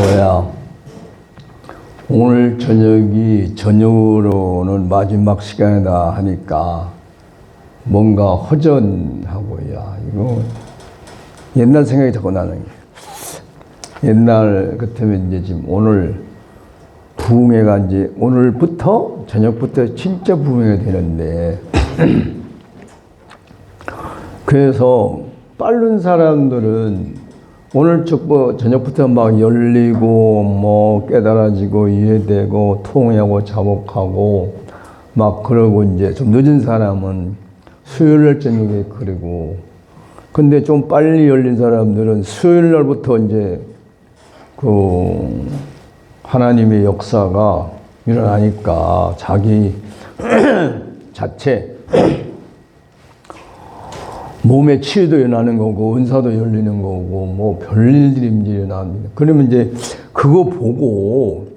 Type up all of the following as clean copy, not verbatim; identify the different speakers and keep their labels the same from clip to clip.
Speaker 1: 뭐야, 오늘 저녁으로는 마지막 시간이다 하니까 뭔가 허전하고, 야, 이거 옛날 생각이 자꾸 나는 게, 옛날 같으면 이제 지금 오늘 부흥회가 이제 오늘부터 저녁부터 진짜 부흥회가 되는데 그래서 빠른 사람들은 오늘 저녁부터 막 열리고 뭐 깨달아지고 이해되고 통하고 자복하고 막 그러고, 이제 좀 늦은 사람은 수요일 저녁에 그러고, 근데 좀 빨리 열린 사람들은 수요일 날부터 이제 그 하나님의 역사가 일어나니까 자기 자체 몸의 치유도 일어나는 거고 은사도 열리는 거고 뭐 별일들이 일어납니다. 그러면 이제 그거 보고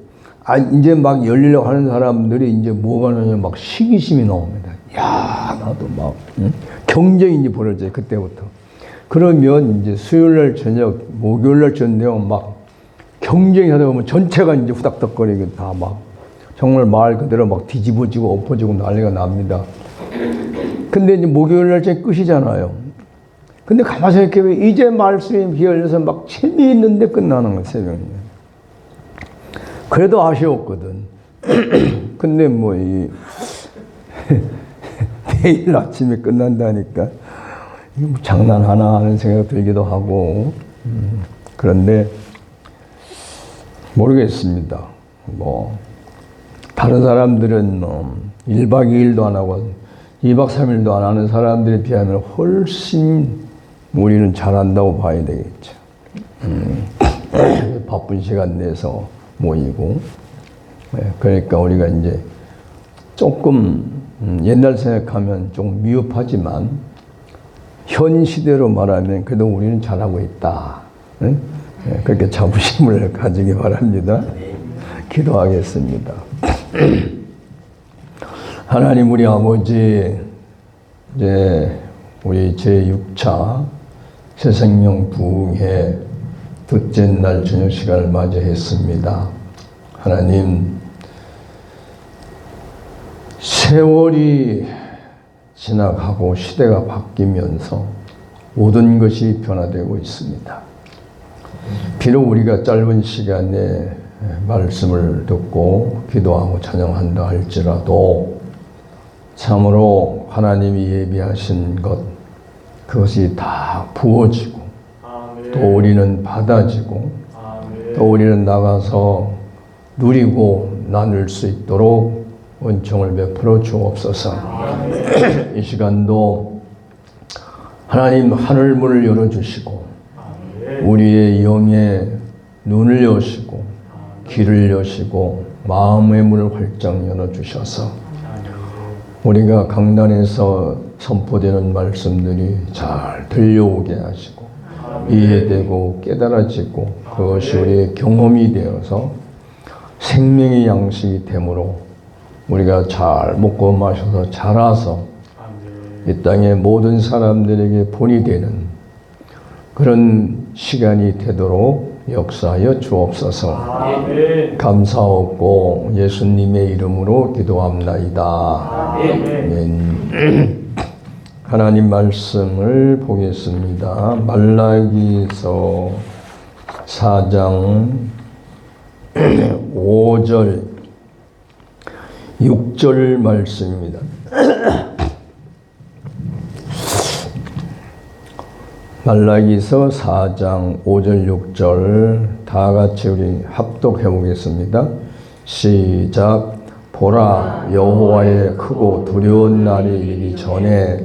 Speaker 1: 이제 막 열리려고 하는 사람들이 이제 뭐가 나냐, 막 시기심이 나옵니다. 야, 나도 막 경쟁이 이제 벌어져요, 그때부터. 그러면 이제 수요일 날 저녁, 목요일 날 저녁 막 경쟁이 하다 보면 전체가 이제 후닥닥거리게 다 막 정말 말 그대로 막 뒤집어지고 엎어지고 난리가 납니다. 근데 이제 목요일 날 제 끝이잖아요. 근데 가만히 생각해보면 이제 말씀이 비열려서 막 재미있는데 끝나는 거예요, 새벽에. 그래도 아쉬웠거든. 근데 뭐 내일 아침에 끝난다니까 이거 뭐 장난하나 하는 생각 들기도 하고, 그런데 모르겠습니다. 뭐 다른 사람들은 1박 2일도 안 하고 2박 3일도 안 하는 사람들에 비하면 훨씬 우리는 잘한다고 봐야 되겠죠. 바쁜 시간 내서 모이고. 그러니까 우리가 이제 조금 옛날 생각하면 좀 미흡하지만 현 시대로 말하면 그래도 우리는 잘하고 있다. 그렇게 자부심을 가지기 바랍니다. 기도하겠습니다. 하나님 우리 아버지, 이제 우리 제6차 새생명 부흥회 둘째 날 저녁 시간을 맞이했습니다. 하나님, 세월이 지나가고 시대가 바뀌면서 모든 것이 변화되고 있습니다. 비록 우리가 짧은 시간에 말씀을 듣고 기도하고 찬양한다 할지라도 참으로 하나님이 예비하신 것, 그것이 다 부어지고 또 우리는 받아지고 또 우리는 나가서 누리고 나눌 수 있도록 은총을 베풀어 주옵소서. 이 시간도 하나님 하늘 문을 열어주시고 우리의 영의 눈을 여시고 귀를 여시고 마음의 문을 활짝 열어주셔서 우리가 강단에서 선포되는 말씀들이 잘 들려오게 하시고 이해되고 깨달아지고 그것이 우리의 경험이 되어서 생명의 양식이 되므로 우리가 잘 먹고 마셔서 자라서 이 땅의 모든 사람들에게 본이 되는 그런 시간이 되도록 역사하여 주옵소서. 아멘. 감사하고 예수님의 이름으로 기도합나이다. 아멘. 하나님 말씀을 보겠습니다. 말라기서 4장 5절 6절 말씀입니다. 말라기서 4장 5절 6절 다 같이 우리 합독해 보겠습니다. 시작. 보라, 여호와의 크고 두려운 날이 이르기 전에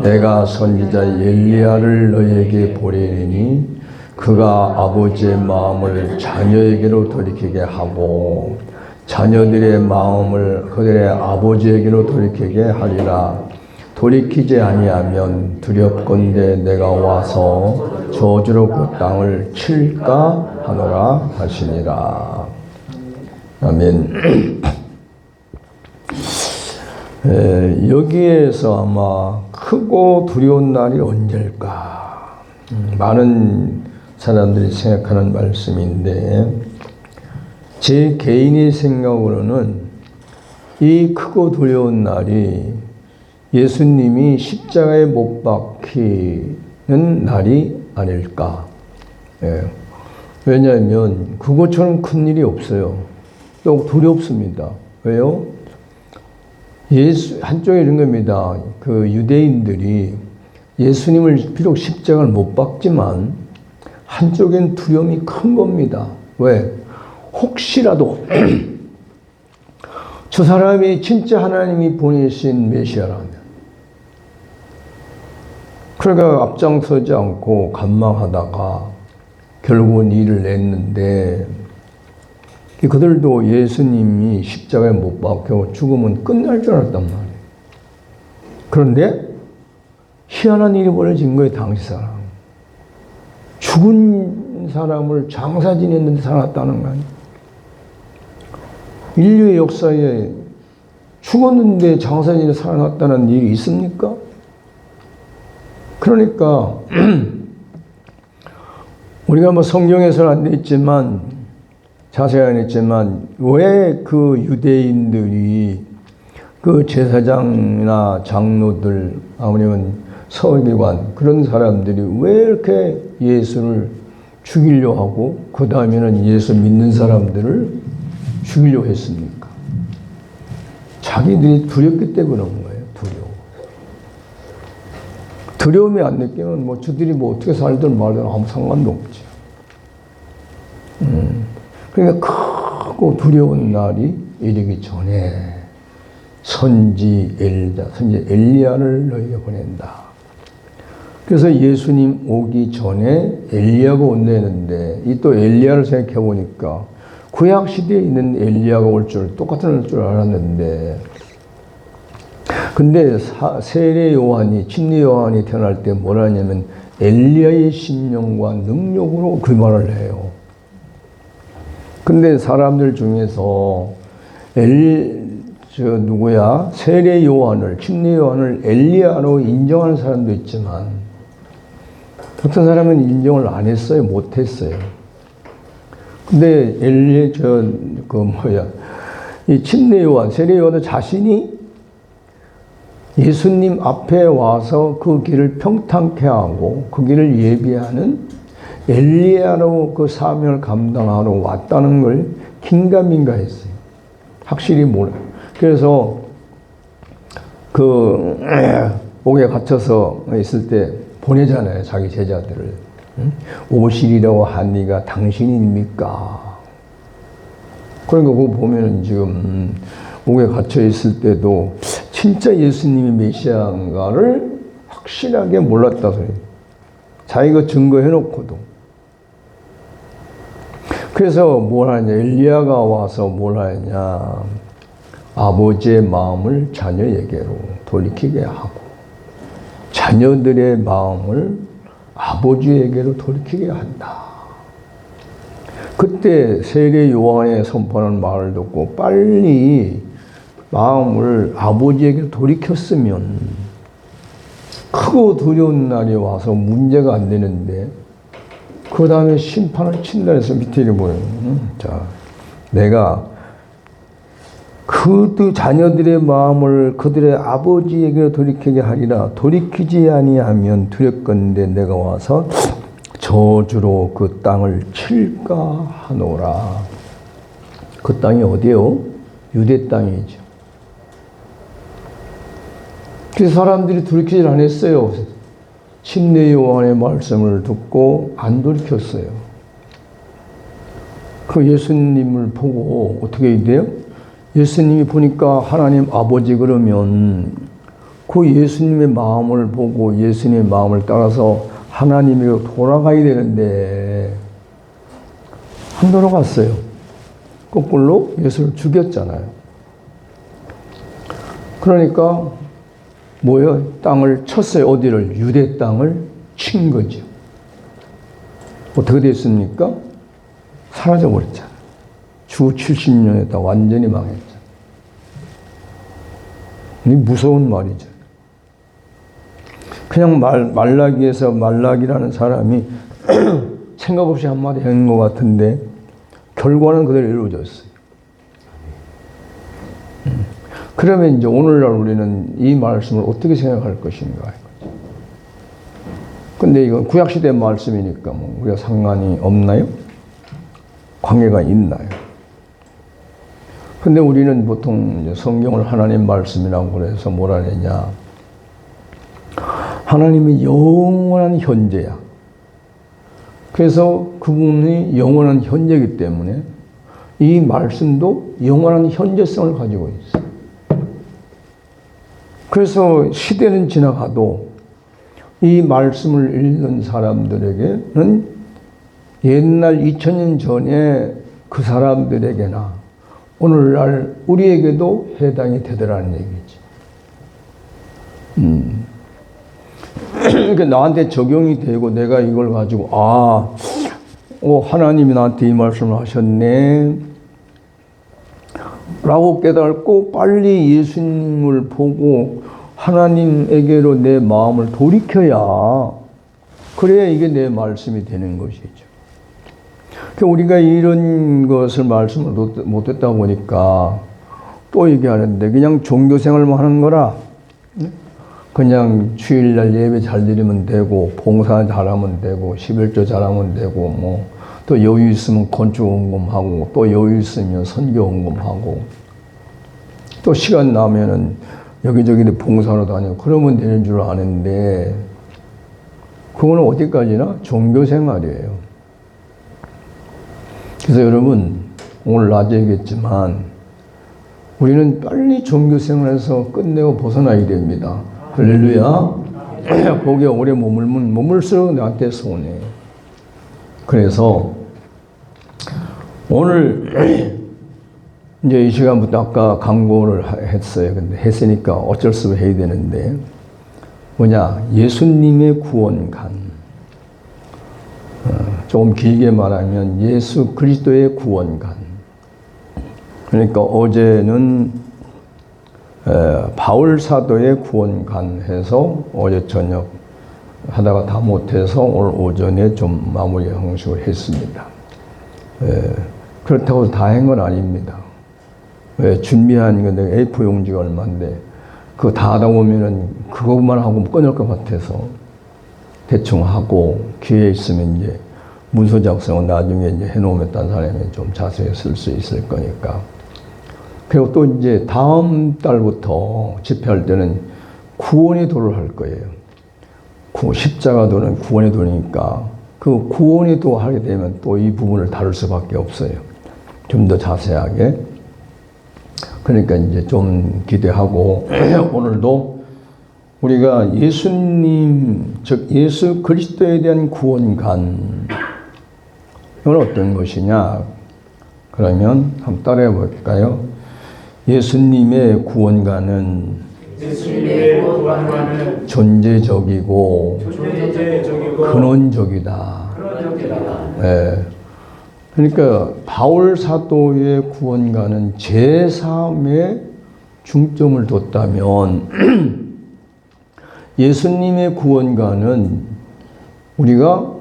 Speaker 1: 내가 선지자 엘리야를 너에게 보내리니 그가 아버지의 마음을 자녀에게로 돌이키게 하고 자녀들의 마음을 그들의 아버지에게로 돌이키게 하리라. 돌이키지 아니하면 두렵건대 내가 와서 저주로 그 땅을 칠까 하노라 하시니라. 아멘. 여기에서 아마 크고 두려운 날이 언제일까 많은 사람들이 생각하는 말씀인데 제 개인의 생각으로는 이 크고 두려운 날이 예수님이 십자가에 못 박히는 날이 아닐까. 예. 왜냐하면 그것처럼 큰 일이 없어요. 또 두렵습니다. 왜요? 한쪽에 이런 겁니다. 그 유대인들이 예수님을 비록 십자가를 못 박지만 한쪽엔 두려움이 큰 겁니다. 왜? 혹시라도 저 사람이 진짜 하나님이 보내신 메시아라면, 그러니까 앞장서지 않고 간망하다가 결국은 일을 냈는데, 그들도 예수님이 십자가에 못 박혀 죽으면 끝날 줄 알았단 말이에요. 그런데 희한한 일이 벌어진 거예요. 당시 사람. 죽은 사람을 장사 지냈는데 살았다는 거 아니에요. 인류의 역사에 죽었는데 장사 지내 살아났다는 일이 있습니까? 그러니까 우리가 뭐 성경에서는 안 돼 있지만, 자세히 안 했지만, 왜 그 유대인들이 그 제사장이나 장로들, 아니면 서기관, 그런 사람들이 왜 이렇게 예수를 죽이려 하고, 그 다음에는 예수 믿는 사람들을 죽이려 했습니까? 자기들이 두렵기 때문에 그런 거예요. 두려움이 안 느끼면 뭐 저들이 뭐 어떻게 살든 말든 아무 상관도 없죠. 그러니까 크고 두려운 날이 이르기 전에 선지 엘리야를 너희에게 보낸다. 그래서 예수님 오기 전에 엘리야가 온다는데, 이 또 엘리야를 생각해 보니까 구약 시대에 있는 엘리야가 올 줄 똑같은 줄 알았는데, 근데 세례 요한이, 침례 요한이 태어날 때 뭐라 하냐면 엘리야의 심령과 능력으로 그 말을 해요. 근데 사람들 중에서 세례 요한을, 침례 요한을 엘리야로 인정하는 사람도 있지만 어떤 사람은 인정을 안 했어요. 못 했어요. 근데 이 침례 요한, 세례 요한도 자신이 예수님 앞에 와서 그 길을 평탄케 하고 그 길을 예비하는 엘리야로 그 사명을 감당하러 왔다는 걸 긴가민가 했어요. 확실히 몰라요. 그래서 그 옥에 갇혀서 있을 때 보내잖아요. 자기 제자들을. 오시리라고 하니가 당신입니까? 그러니까 그거 보면은 지금 옥에 갇혀 있을 때도 진짜 예수님이 메시아인가를 확실하게 몰랐다 소리. 자기가 증거해 놓고도. 그래서 뭘 하냐, 엘리야가 와서 뭘 하냐, 아버지의 마음을 자녀에게로 돌이키게 하고 자녀들의 마음을 아버지에게로 돌이키게 한다. 그때 세례 요한의 선포하는 말을 듣고 빨리 마음을 아버지에게 돌이켰으면 크고 두려운 날이 와서 문제가 안 되는데, 그 다음에 심판을 친다 해서 밑에 이렇게 보여요. 자, 내가 그 자녀들의 마음을 그들의 아버지에게 돌이키게 하리라. 돌이키지 아니하면 두렵건대 내가 와서 저주로 그 땅을 칠까 하노라. 그 땅이 어디요? 유대 땅이죠. 그래서 사람들이 돌이키질 않았어요. 침례 요한의 말씀을 듣고 안 돌이켰어요. 그 예수님을 보고 어떻게 돼요? 예수님이 보니까 하나님 아버지 그러면 그 예수님의 마음을 보고 예수님의 마음을 따라서 하나님으로 돌아가야 되는데 안 돌아갔어요. 거꾸로 예수를 죽였잖아요. 그러니까 뭐예요? 땅을 쳤어요. 어디를? 유대 땅을 친 거죠. 어떻게 됐습니까? 사라져 버렸잖아요. 주 70년에 다 완전히 망했잖아요. 이 무서운 말이죠. 그냥 말라기에서 말라기라는 사람이 생각 없이 한마디 한 것 같은데 결과는 그대로 이루어졌어요. 그러면 이제 오늘날 우리는 이 말씀을 어떻게 생각할 것인가. 근데 이건 구약시대 말씀이니까 뭐 우리가 상관이 없나요? 관계가 있나요? 근데 우리는 보통 이제 성경을 하나님 말씀이라고 그래서 뭐라 그러냐. 하나님이 영원한 현재야. 그래서 그분이 영원한 현재이기 때문에 이 말씀도 영원한 현재성을 가지고 있어요. 그래서 시대는 지나가도 이 말씀을 읽는 사람들에게는 옛날 2000년 전에 그 사람들에게나 오늘날 우리에게도 해당이 되더라는 얘기지. 그러니까 나한테 적용이 되고 내가 이걸 가지고 하나님이 나한테 이 말씀을 하셨네 라고 깨닫고 빨리 예수님을 보고 하나님에게로 내 마음을 돌이켜야 그래야 이게 내 말씀이 되는 것이죠. 그러니까 우리가 이런 것을 말씀을 못했다 보니까 또 얘기하는데 그냥 종교생활만 하는 거라 그냥 주일날 예배 잘 드리면 되고 봉사 잘하면 되고 11조 잘하면 되고 뭐 또 여유 있으면 건축원금하고 또 여유 있으면 선교원금하고 또 시간 나면은 여기저기 봉사로 다니고 그러면 되는 줄 아는데 그거는 어디까지나 종교생활이에요. 그래서 여러분 오늘 낮에 얘기했지만 우리는 빨리 종교생활에서 끝내고 벗어나야 됩니다. 할렐루야. 거기에 오래 머물면 머물수록 나한테 손해. 그래서 오늘 이제 이 시간부터 아까 광고를 했어요. 근데 했으니까 어쩔 수 없이 해야 되는데 뭐냐 예수님의 구원관. 조금 길게 말하면 예수 그리스도의 구원관. 그러니까 어제는 바울 사도의 구원관 해서 어제 저녁 하다가 다 못해서 오늘 오전에 좀 마무리 형식을 했습니다. 그렇다고 다 한 건 아닙니다. 준비한 게 내가 A4 용지가 얼마인데 그거 다 하다 보면은 그것만 하고 끊을 것 같아서 대충 하고 기회 있으면 이제 문서 작성은 나중에 이제 해놓으면 딴 사람이 좀 자세히 쓸 수 있을 거니까. 그리고 또 이제 다음 달부터 집회할 때는 구원의 도를 할 거예요. 십자가 도는 구원의 도니까 그 구원의 도 하게 되면 또 이 부분을 다룰 수밖에 없어요. 좀 더 자세하게. 그러니까 이제 좀 기대하고 오늘도 우리가 예수님, 즉 예수 그리스도에 대한 구원관 이건 어떤 것이냐? 그러면 한번 따라해 볼까요? 예수님의 구원관은 존재적이고 근원적이다. 네. 그러니까 바울 사도의 구원관은 제3의 중점을 뒀다면 예수님의 구원관은 우리가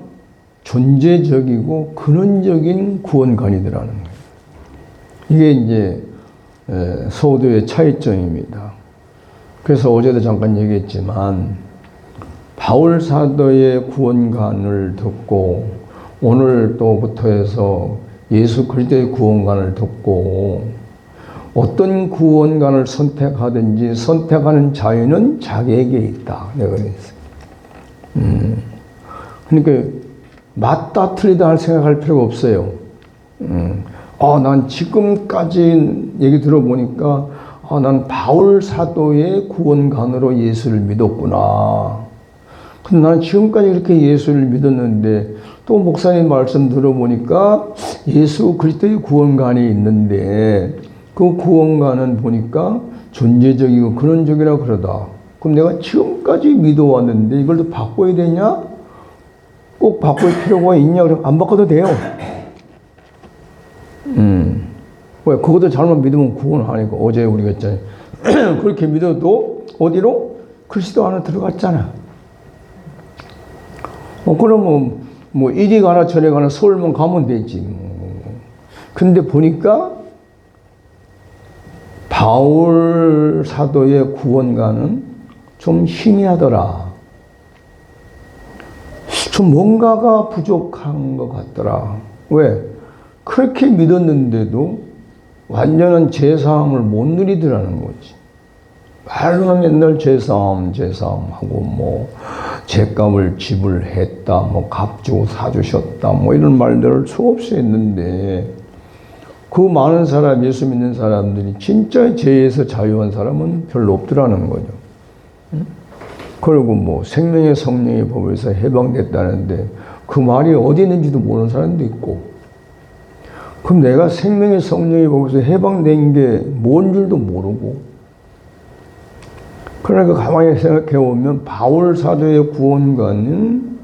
Speaker 1: 존재적이고 근원적인 구원관이더라는 거예요. 이게 이제 소도의 차이점입니다. 그래서 어제도 잠깐 얘기했지만 바울 사도의 구원관을 듣고 오늘 또부터 해서 예수 그리스도의 구원관을 듣고 어떤 구원관을 선택하든지 선택하는 자유는 자기에게 있다. 내가 그랬어요. 그러니까 맞다 틀리다 생각할 필요가 없어요. 난 지금까지 얘기 들어보니까 난 바울 사도의 구원관으로 예수를 믿었구나. 근데 난 지금까지 이렇게 예수를 믿었는데 또 목사님 말씀 들어보니까 예수 그리스도의 구원관이 있는데 그 구원관은 보니까 존재적이고 근원적이라 그러다. 그럼 내가 지금까지 믿어왔는데 이걸 또 바꿔야 되냐? 꼭 바꿀 필요가 있냐? 그럼 안 바꿔도 돼요. 왜? 그것도 잘못 믿으면 구원을 하니까. 어제 우리가 했잖아요. 그렇게 믿어도 어디로? 그리스도 안에 들어갔잖아. 그러면 뭐 이리 가나 저리 가나 서울만 가면 되지. 뭐. 근데 보니까 바울 사도의 구원가는 좀 희미하더라. 좀 뭔가가 부족한 것 같더라. 왜? 그렇게 믿었는데도 완전한 죄사함을 못 누리더라는 거지. 말로는 맨날 죄사함 하고 뭐 죄값을 지불했다, 뭐 값 주고 사주셨다, 뭐 이런 말들을 수없이 했는데 그 많은 사람, 예수 믿는 사람들이 진짜 죄에서 자유한 사람은 별로 없더라는 거죠. 그리고 뭐 생명의 성령의 법에서 해방됐다는데 그 말이 어디 있는지도 모르는 사람도 있고, 그럼 내가 생명의 성령의 법에서 해방된 게 뭔 줄도 모르고, 그러니까 가만히 생각해 보면 바울 사도의 구원관은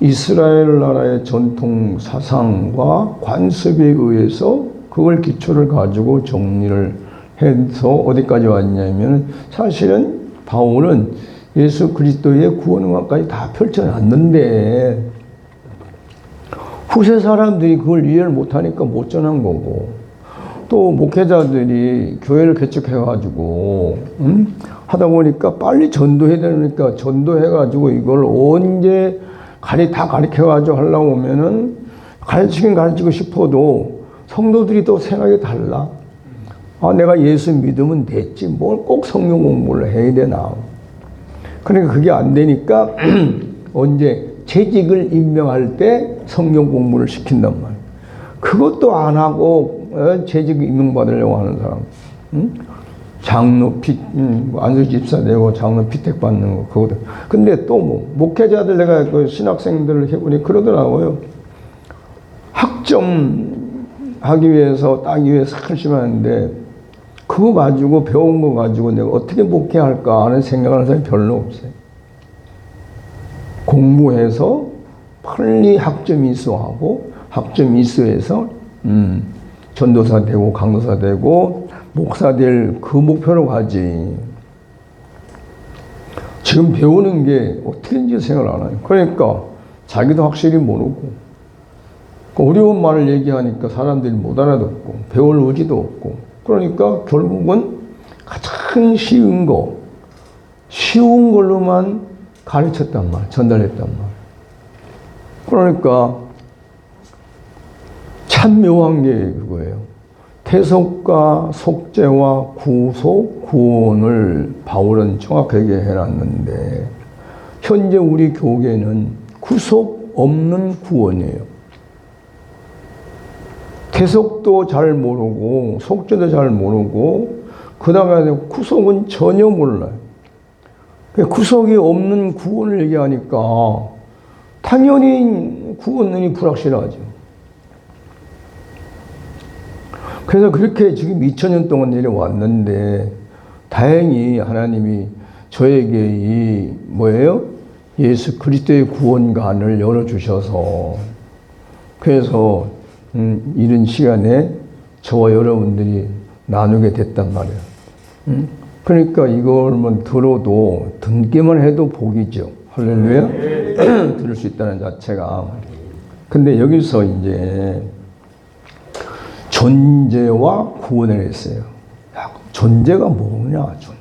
Speaker 1: 이스라엘 나라의 전통 사상과 관습에 의해서 그걸 기초를 가지고 정리를 해서 어디까지 왔냐면, 사실은 바울은 예수 그리스도의 구원관까지 다 펼쳐놨는데 후세 사람들이 그걸 이해를 못하니까 못 전한 거고, 또 목회자들이 교회를 개척해가지고 하다 보니까 빨리 전도해야 되니까 전도해가지고 이걸 언제 다 가르쳐가지고 하려고 하면은 가르치긴 가르치고 싶어도 성도들이 또 생각이 달라. 아, 내가 예수 믿으면 됐지. 뭘 꼭 성경 공부를 해야 되나. 그러니까 그게 안 되니까 언제 재직을 임명할 때 성경 공부를 시킨단 말이야. 그것도 안 하고 재직 임명받으려고 하는 사람. 장로 안수 집사 되고 장로 피택 받는 거, 그거도. 근데 또 뭐, 목회자들 내가 그 신학생들을 해보니 그러더라고요. 학점 하기 위해서, 따기 위해서 열심히 하는데, 그거 가지고, 배운 거 가지고 내가 어떻게 목회할까 하는 생각하는 사람이 별로 없어요. 공부해서 빨리 학점 이수하고, 학점 이수해서, 전도사 되고, 강도사 되고, 목사 될 그 목표로 가지. 지금 배우는 게 어떻게인지 생각을 안 해요. 그러니까 자기도 확실히 모르고, 어려운 말을 얘기하니까 사람들이 못 알아듣고, 배울 의지도 없고, 그러니까 결국은 가장 쉬운 걸로만 가르쳤단 말, 전달했단 말. 그러니까 참 묘한 게 그거예요. 태속과 속죄와 구속, 구원을 바울은 정확하게 해놨는데, 현재 우리 교계는 구속 없는 구원이에요. 태속도 잘 모르고, 속죄도 잘 모르고, 그 다음에 구속은 전혀 몰라요. 구속이 없는 구원을 얘기하니까 당연히 구원론이 불확실하죠. 그래서 그렇게 지금 2000년 동안 내려왔는데, 다행히 하나님이 저에게 이 예수 그리스도의 구원관을 열어주셔서, 그래서 이런 시간에 저와 여러분들이 나누게 됐단 말이에요. 그러니까 이걸만 들어도, 듣기만 해도 복이죠. 할렐루야. 들을 수 있다는 자체가. 근데 여기서 이제 존재와 구원을 했어요. 야, 존재가 뭐냐, 존재.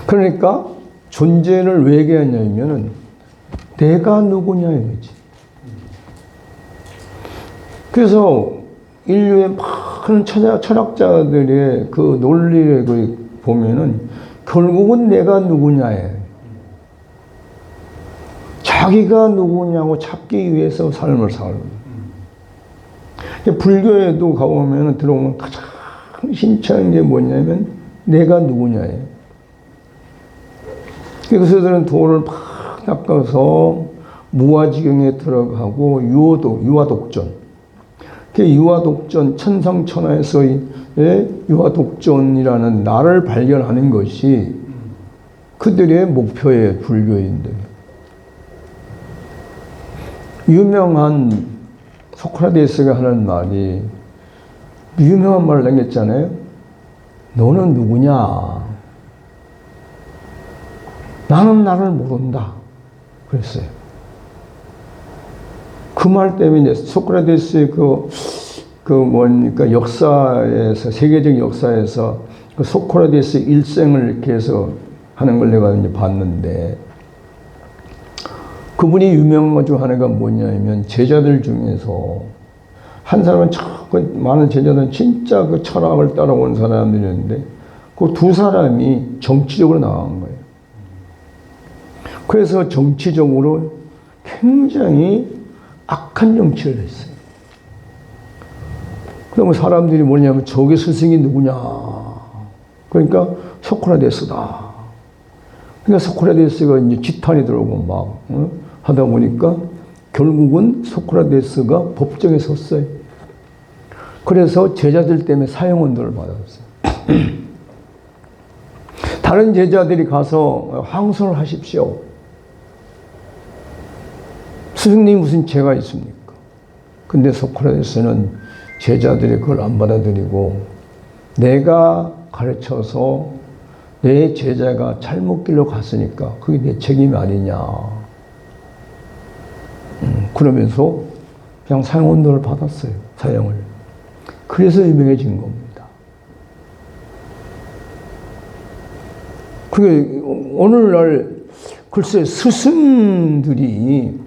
Speaker 1: 그러니까 존재를 왜 얘기하냐면은 내가 누구냐 이거지. 그래서 인류의 많은 철학자들의 그 논리를 보면은 결국은 내가 누구냐에, 자기가 누구냐고 찾기 위해서 삶을 살고. 불교에도 가보면 들어오면 가장 신체한 게 뭐냐면 내가 누구냐예요. 그래서 그들은 도를 팍 닦아서 무아지경에 들어가고 유아독전. 유아독전, 천상천하에서의 유아독전이라는 나를 발견하는 것이 그들의 목표예요, 불교인들. 유명한 소크라테스가 하는 말이, 유명한 말을 남겼잖아요. 너는 누구냐? 나는 나를 모른다. 그랬어요. 그 말 때문에 소크라테스의 뭡니까 역사에서 세계적 역사에서 그 소크라테스 일생을 이렇게 해서 하는 걸 내가 이제 봤는데 그분이 유명한 것 중 하나가 뭐냐면 제자들 중에서 한 사람은 많은 제자들은 진짜 그 철학을 따라온 사람들이었는데 그 두 사람이 정치적으로 나간 거예요. 그래서 정치적으로 굉장히 악한 정치를 했어요. 그러면 사람들이 뭐냐면 저게 스승이 누구냐. 그러니까 소크라테스다. 그러니까 소크라테스가 이제 지탄이 들어오고 막 하다 보니까 결국은 소크라테스가 법정에 섰어요. 그래서 제자들 때문에 사형언도를 받았어요. 다른 제자들이 가서 항소를 하십시오. 스승님 무슨 죄가 있습니까? 근데 소크라테스는 제자들이 그걸 안 받아들이고 내가 가르쳐서 내 제자가 잘못 길로 갔으니까 그게 내 책임이 아니냐. 그러면서 그냥 사형언도를 받았어요. 사형을. 그래서 유명해진 겁니다. 그게 오늘날 글쎄 스승들이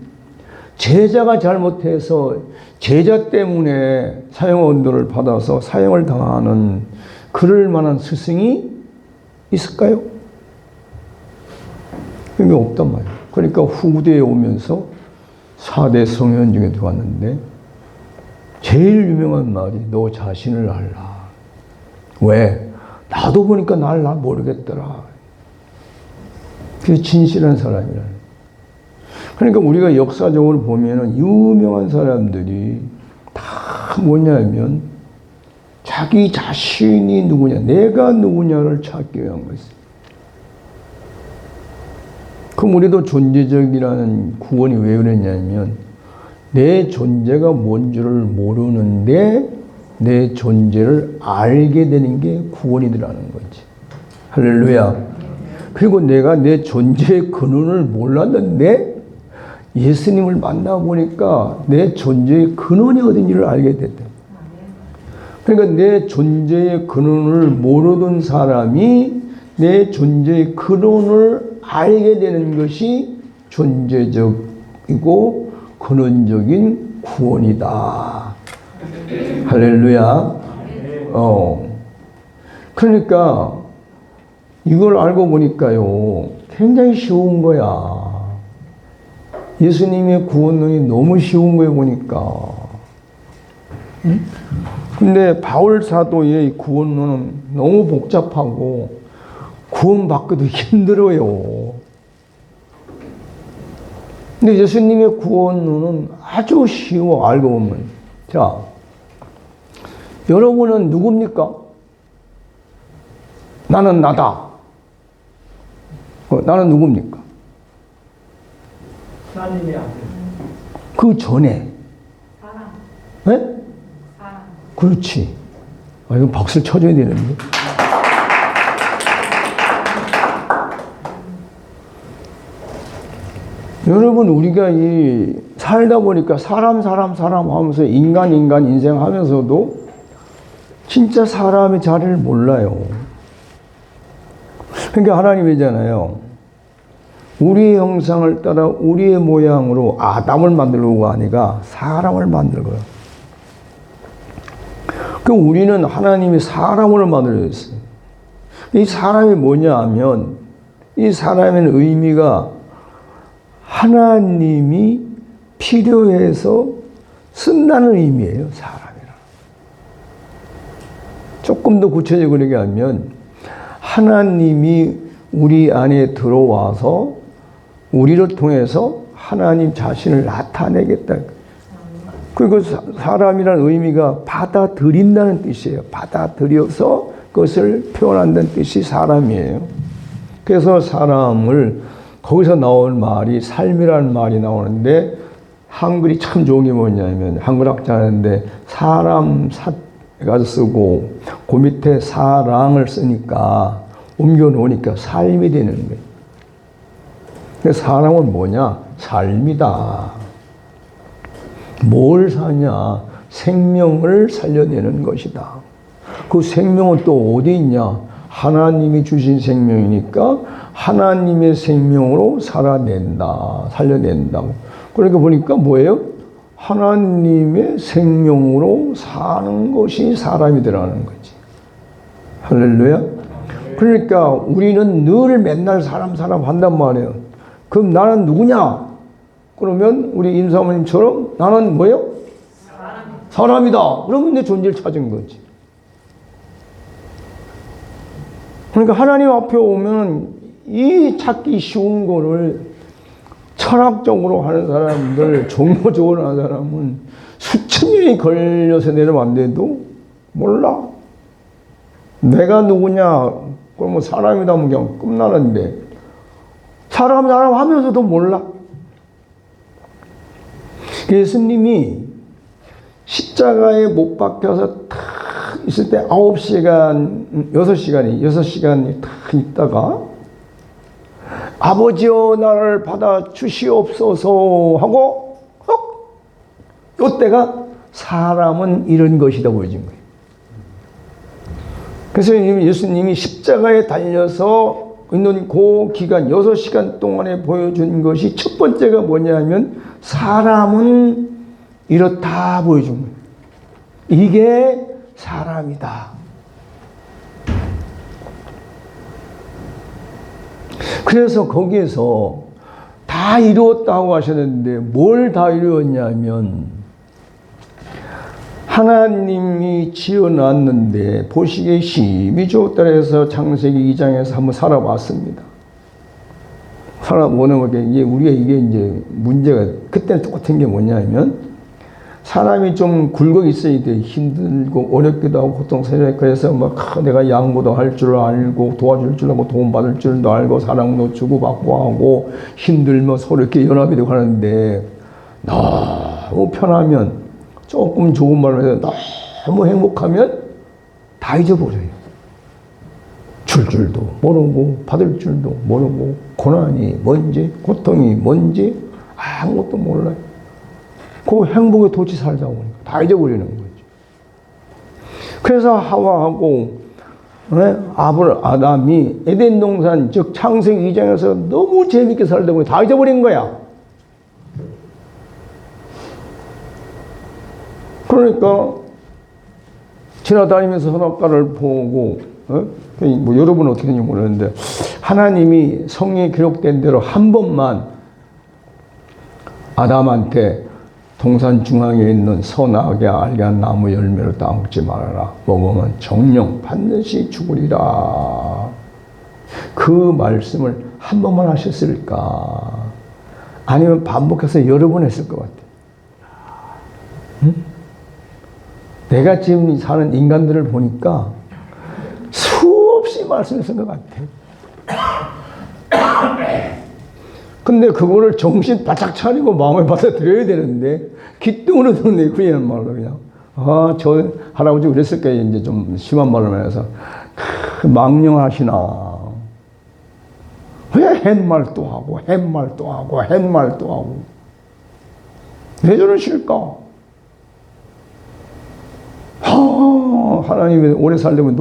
Speaker 1: 제자가 잘못해서 제자 때문에 사형언도를 받아서 사형을 당하는 그럴 만한 스승이 있을까요? 그게 없단 말이에요. 그러니까 후대에 오면서 4대 성현 중에 들어왔는데 제일 유명한 말이 너 자신을 알라. 왜? 나도 보니까 날 모르겠더라. 그게 진실한 사람이라는. 그러니까 우리가 역사적으로 보면은 유명한 사람들이 다 뭐냐면 자기 자신이 누구냐, 내가 누구냐를 찾기 위한 것이에요. 그럼 우리도 존재적이라는 구원이 왜 그랬냐면 내 존재가 뭔지를 모르는데 내 존재를 알게 되는 게 구원이라는 거지. 할렐루야. 그리고 내가 내 존재의 근원을 몰랐는데 예수님을 만나보니까 내 존재의 근원이 어딘지를 알게 됐다. 그러니까 내 존재의 근원을 모르던 사람이 내 존재의 근원을 알게 되는 것이 존재적이고 근원적인 구원이다. 할렐루야. 그러니까 이걸 알고 보니까요, 굉장히 쉬운 거야. 예수님의 구원론이 너무 쉬운 거예요, 보니까. 응? 근데 바울 사도의 구원론은 너무 복잡하고 구원받기도 힘들어요. 근데 예수님의 구원론은 아주 쉬워, 알고 보면. 자, 여러분은 누굽니까? 나는 나다. 나는 누굽니까?
Speaker 2: 하나님의 아들.
Speaker 1: 그 전에.
Speaker 2: 사람.
Speaker 1: 네?
Speaker 2: 사람.
Speaker 1: 그렇지. 아, 이거 박수를 쳐줘야 되는데. 여러분, 우리가 살다 보니까 사람 하면서 인간 인생 하면서도 진짜 사람의 자리를 몰라요. 그러니까 하나님이잖아요. 우리의 형상을 따라 우리의 모양으로 아담을 만들고가 아니라 사람을 만들고요. 그 우리는 하나님이 사람으로 만들어졌어요. 이 사람이 뭐냐 하면 이 사람의 의미가 하나님이 필요해서 쓴다는 의미예요. 사람이라. 조금 더 구체적으로 얘기하면 하나님이 우리 안에 들어와서 우리를 통해서 하나님 자신을 나타내겠다. 그리고 사람이라는 의미가 받아들인다는 뜻이에요. 받아들여서 그것을 표현한다는 뜻이 사람이에요. 그래서 사람을 거기서 나온 말이 삶이라는 말이 나오는데 한글이 참 좋은 게 뭐냐면 한글 학자인데 사람 사가 쓰고 그 밑에 사랑을 쓰니까 옮겨 놓으니까 삶이 되는 거예요. 사람은 뭐냐? 삶이다. 뭘 사냐? 생명을 살려내는 것이다. 그 생명은 또 어디 있냐? 하나님이 주신 생명이니까 하나님의 생명으로 살려낸다고. 그러니까 보니까 뭐예요? 하나님의 생명으로 사는 것이 사람이더라는 거지. 할렐루야. 그러니까 우리는 늘 맨날 사람 한단 말이에요. 그럼 나는 누구냐? 그러면 우리 임사모님처럼 나는 뭐예요? 사람이다. 그러면 내 존재를 찾은 거지. 그러니까 하나님 앞에 오면 이 찾기 쉬운 거를 철학적으로 하는 사람들, 종교적으로 하는 사람은 수천 년이 걸려서 내려왔는데도 몰라. 내가 누구냐? 그러면 사람이다 하면 그냥 끝나는데 사람 하면서도 몰라. 예수님이 십자가에 못 박혀서 탁 있을 때 6시간이 탁 있다가 아버지여 나를 받아 주시옵소서 하고 이때가 사람은 이런 것이다 보여진 거예요. 그래서 예수님이 십자가에 달려서 있는 그 기간 6시간 동안에 보여준 것이 첫 번째가 뭐냐면 사람은 이렇다 보여준 거예요. 이게 사람이다. 그래서 거기에서 다 이루었다고 하셨는데 뭘 다 이루었냐면 하나님이 지어놨는데 보시기에 힘이 좋다 해서 창세기 2장에서 한번 살아봤습니다. 살아보는 게 우리가 이제 문제가 그때는 똑같은 게 뭐냐면 사람이 좀 굴곡 있어야 돼. 힘들고 어렵기도 하고 고통스러워. 그래서 막 내가 양보도 할 줄 알고 도와줄 줄 알고 도움 받을 줄도 알고 사랑도 주고 받고 하고 힘들면 서로 이렇게 연합이 되고 하는데 너무 편하면 조금 좋은 말을 해서 너무 행복하면 다 잊어버려요. 줄 줄도 모르고 받을 줄도 모르고 고난이 뭔지 고통이 뭔지 아무것도 몰라요. 그 행복에 도치 살다 보니까 다 잊어버리는 거죠. 그래서 하와하고 아담이 에덴 동산 즉 창세기 2장에서 너무 재밌게 살다 보니 다 잊어버린 거야. 그러니까 지나다니면서 선악과를 보고 뭐 여러분은 어떻게 했는지 모르는데 하나님이 성경에 기록된 대로 한 번만 아담한테 동산 중앙에 있는 선악에 알게 한 나무 열매를 따먹지 말아라. 먹으면 정령 반드시 죽으리라. 그 말씀을 한 번만 하셨을까? 아니면 반복해서 여러 번 했을 것 같아. 응? 내가 지금 사는 인간들을 보니까 수없이 말씀했을 것 같아. 근데 그거를 정신 바짝 차리고 마음을 받아들여야 되는데 기뚱으로 듣네 그냥 말로 그냥 저 할아버지 그랬을 거예요. 이제 좀 심한 말을 해서 망령하시나 왜 햇말도 하고 햇말도 하고 햇말도 하고 왜 저러실까? 하나님이 오래 살려면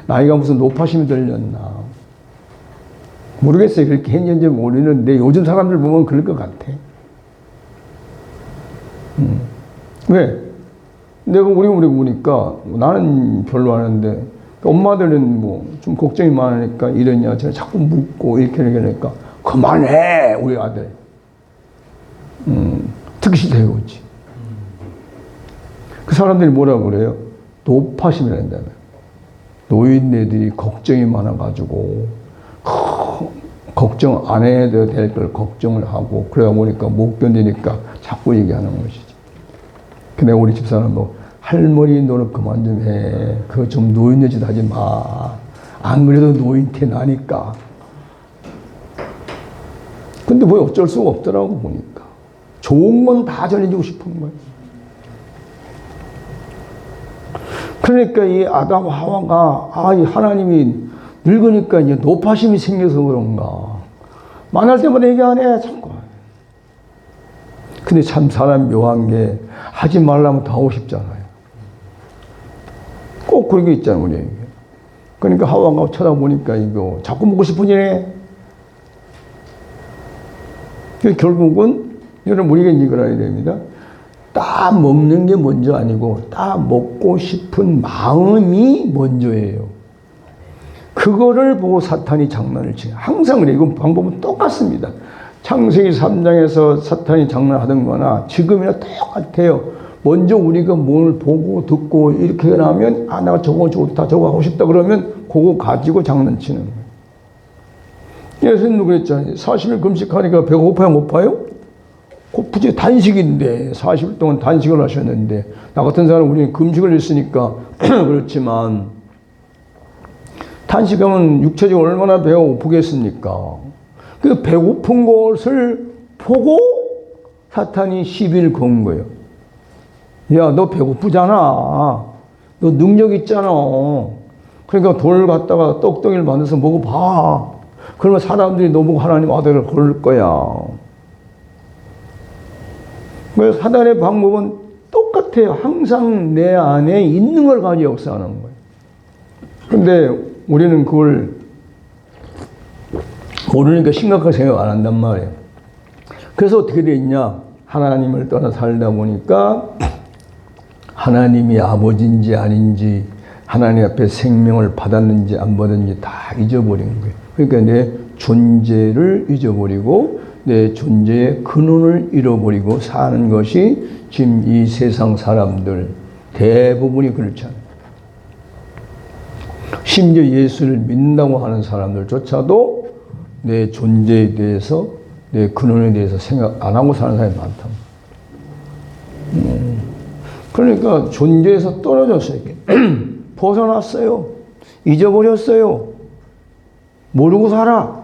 Speaker 1: 나이가 무슨 높아심이 들렸나 모르겠어요. 그렇게 했는지 모르는데 요즘 사람들 보면 그럴 것 같아. 왜? 내가 우리 보니까 나는 별로 안 하는데 엄마들은 뭐 좀 걱정이 많으니까 이러냐 저러냐 자꾸 묻고 이렇게 하니까 그만해 우리 아들. 특히 되고지. 그 사람들이 뭐라고 그래요? 높아심이란다며. 노인네들이 걱정이 많아가지고 걱정 안 해도 될 걸 걱정을 하고 그러다 보니까 못 견디니까 자꾸 얘기하는 것이지. 근데 우리 집사는 뭐 할머니 노릇 그만 좀 해. 그거 좀 노인네 짓 하지 마. 안 그래도 노인 티 나니까. 근데 뭐 어쩔 수가 없더라고 보니까. 좋은 건 다 전해주고 싶은 거예요. 그러니까 이 아담 하와가 이 하나님이 늙으니까 이제 노파심이 생겨서 그런가. 만날 때마다 얘기 안 해, 자꾸. 근데 참 사람 묘한 게 하지 말라면 더 하고 싶잖아요. 꼭 그런 게 있잖아요, 우리에게. 그러니까 하와가 쳐다보니까 이거 자꾸 먹고 싶으니 결국은 여러분 우리가 이걸 알아야 됩니다. 딱 먹는 게 먼저 아니고 딱 먹고 싶은 마음이 먼저예요. 그거를 보고 사탄이 장난을 쳐요. 항상 그래요. 이건 방법은 똑같습니다. 창세기 3장에서 사탄이 장난하던 거나 지금이나 똑같아요. 먼저 우리가 뭘 보고 듣고 이렇게 나면 아 내가 저거 좋다 저거 하고 싶다 그러면 그거 가지고 장난치는 거예요. 예수님도 그랬잖아요. 40일 금식하니까 배가 고파요 못 고파요? 고프지. 단식인데 40일 동안 단식을 하셨는데 나 같은 사람 우리는 금식을 했으니까 그렇지만 단식하면 육체적으로 얼마나 배가 고프겠습니까? 그 배고픈 것을 보고 사탄이 시비를 건 거예요. 야, 너 배고프잖아. 너 능력 있잖아. 그러니까 돌 갖다가 떡덩이를 만들어서 먹어봐. 그러면 사람들이 너 보고 하나님 아들을 고를 거야. 그래서 사단의 방법은 똑같아요. 항상 내 안에 있는 걸 가지고 역사하는 거예요. 근데 우리는 그걸 모르니까 심각하게 생각 안 한단 말이에요. 그래서 어떻게 돼 있냐? 하나님을 떠나 살다 보니까 하나님이 아버지인지 아닌지 하나님 앞에 생명을 받았는지 안 받았는지 다 잊어버린 거예요. 그러니까 내 존재를 잊어버리고 내 존재의 근원을 잃어버리고 사는 것이 지금 이 세상 사람들 대부분이 그렇잖아요. 심지어 예수를 믿는다고 하는 사람들조차도 내 존재에 대해서 내 근원에 대해서 생각 안 하고 사는 사람이 많다. 그러니까 존재에서 떨어졌어요. 벗어났어요. 잊어버렸어요. 모르고 살아.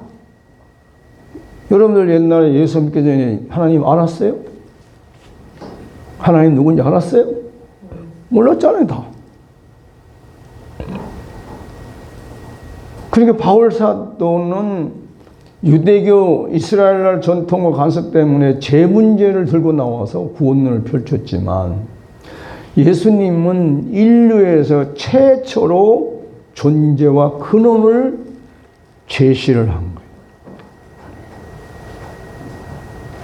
Speaker 1: 여러분들 옛날에 예수 믿기 전에 하나님 알았어요? 하나님 누군지 알았어요? 몰랐잖아요, 다. 그러니까 바울 사도는 유대교 이스라엘 전통과 간섭 때문에 죄 문제를 들고 나와서 구원론을 펼쳤지만 예수님은 인류에서 최초로 존재와 근원을 제시를 한 거예요.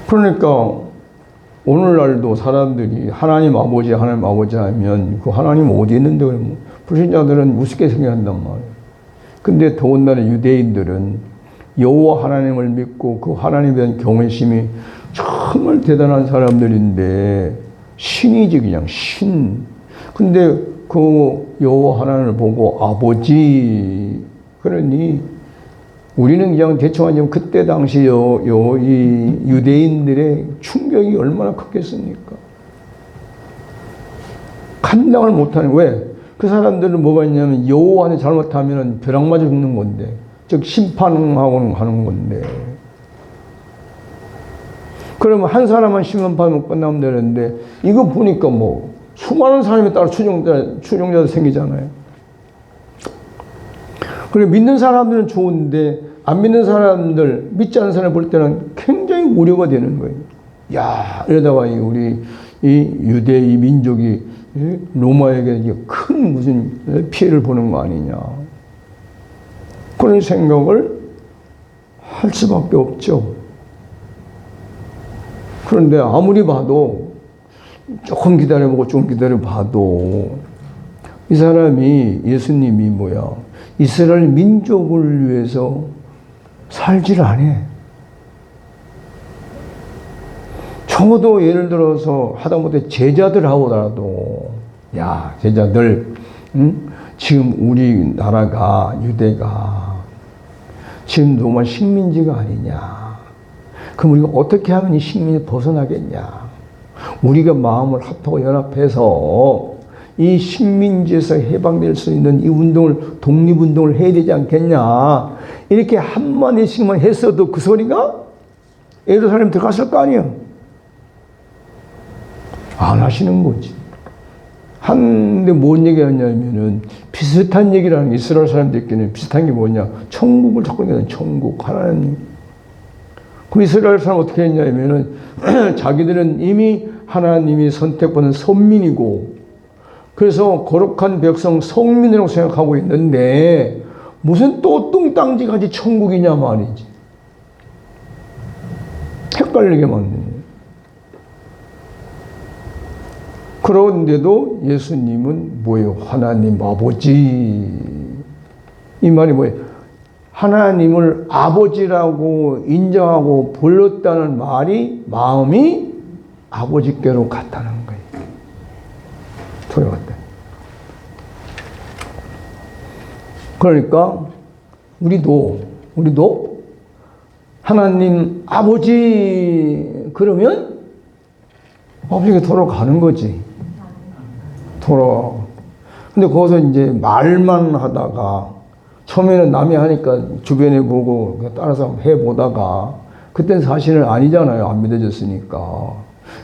Speaker 1: 그러니까 오늘날도 사람들이 하나님 아버지 하면 그 하나님 어디 있는데 그러면 불신자들은 우습게 생각한단 말이에요. 근데 더군다나 유대인들은 여호와 하나님을 믿고 그 하나님에 대한 경외심이 정말 대단한 사람들인데 신이지 그냥 신. 근데 그 여호와 하나님을 보고 아버지 그러니 우리는 그냥 대충 하지만 그때 당시 이 유대인들의 충격이 얼마나 컸겠습니까? 감당을 못하는 왜? 그 사람들은 뭐가 있냐면 여호와한테 잘못하면 벼락 맞아 죽는 건데 즉 심판하고는 가는 건데 그러면 한 사람만 심판받으면 끝나면 되는데 이거 보니까 뭐 수많은 사람에 따라 추종자도 생기잖아요. 그래 믿는 사람들은 좋은데 안 믿는 사람들 믿지 않는 사람을 볼 때는 굉장히 우려가 되는 거예요. 야 이러다가 우리 이 유대 이 민족이 로마에게 큰 무슨 피해를 보는 거 아니냐 그런 생각을 할 수밖에 없죠. 그런데 아무리 봐도 조금 기다려보고 좀 기다려봐도 이 사람이 예수님이 뭐야 이스라엘 민족을 위해서 살지를 않아. 적어도 예를 들어서 하다못해 제자들하고라도 야 제자들 지금 우리나라가 유대가 지금 로마 식민지가 아니냐. 그럼 우리가 어떻게 하면 이 식민지 벗어나겠냐. 우리가 마음을 합하고 연합해서 이 식민지에서 해방될 수 있는 이 운동을 독립운동을 해야 되지 않겠냐. 이렇게 한마디씩만 했어도 그 소리가 예루살렘 들어갔을 거 아니에요. 안 하시는 거지. 한데 뭔 얘기 하냐면은 비슷한 얘기를 하는 이스라엘 사람들끼리는 비슷한 게 뭐냐. 천국을 자꾸 얘기하는 천국. 하나님. 그 이스라엘 사람 어떻게 했냐면은 자기들은 이미 하나님이 선택받은 선민이고 그래서 거룩한 백성 성민이라고 생각하고 있는데 무슨 또 뚱땅지가지 천국이냐 말이지. 헷갈리게 만드는. 그런데도 예수님은 뭐예요? 하나님 아버지. 이 말이 뭐예요? 하나님을 아버지라고 인정하고 불렀다는 말이 마음이 아버지께로 갔다는 거예요. 돌아갔다. 그러니까 우리도 하나님 아버지 그러면 아버지께 돌아가는 거지. 근데 거기서 이제 말만 하다가 처음에는 남이 하니까 주변에 보고 따라서 해보다가 그땐 사실은 아니잖아요. 안 믿어졌으니까.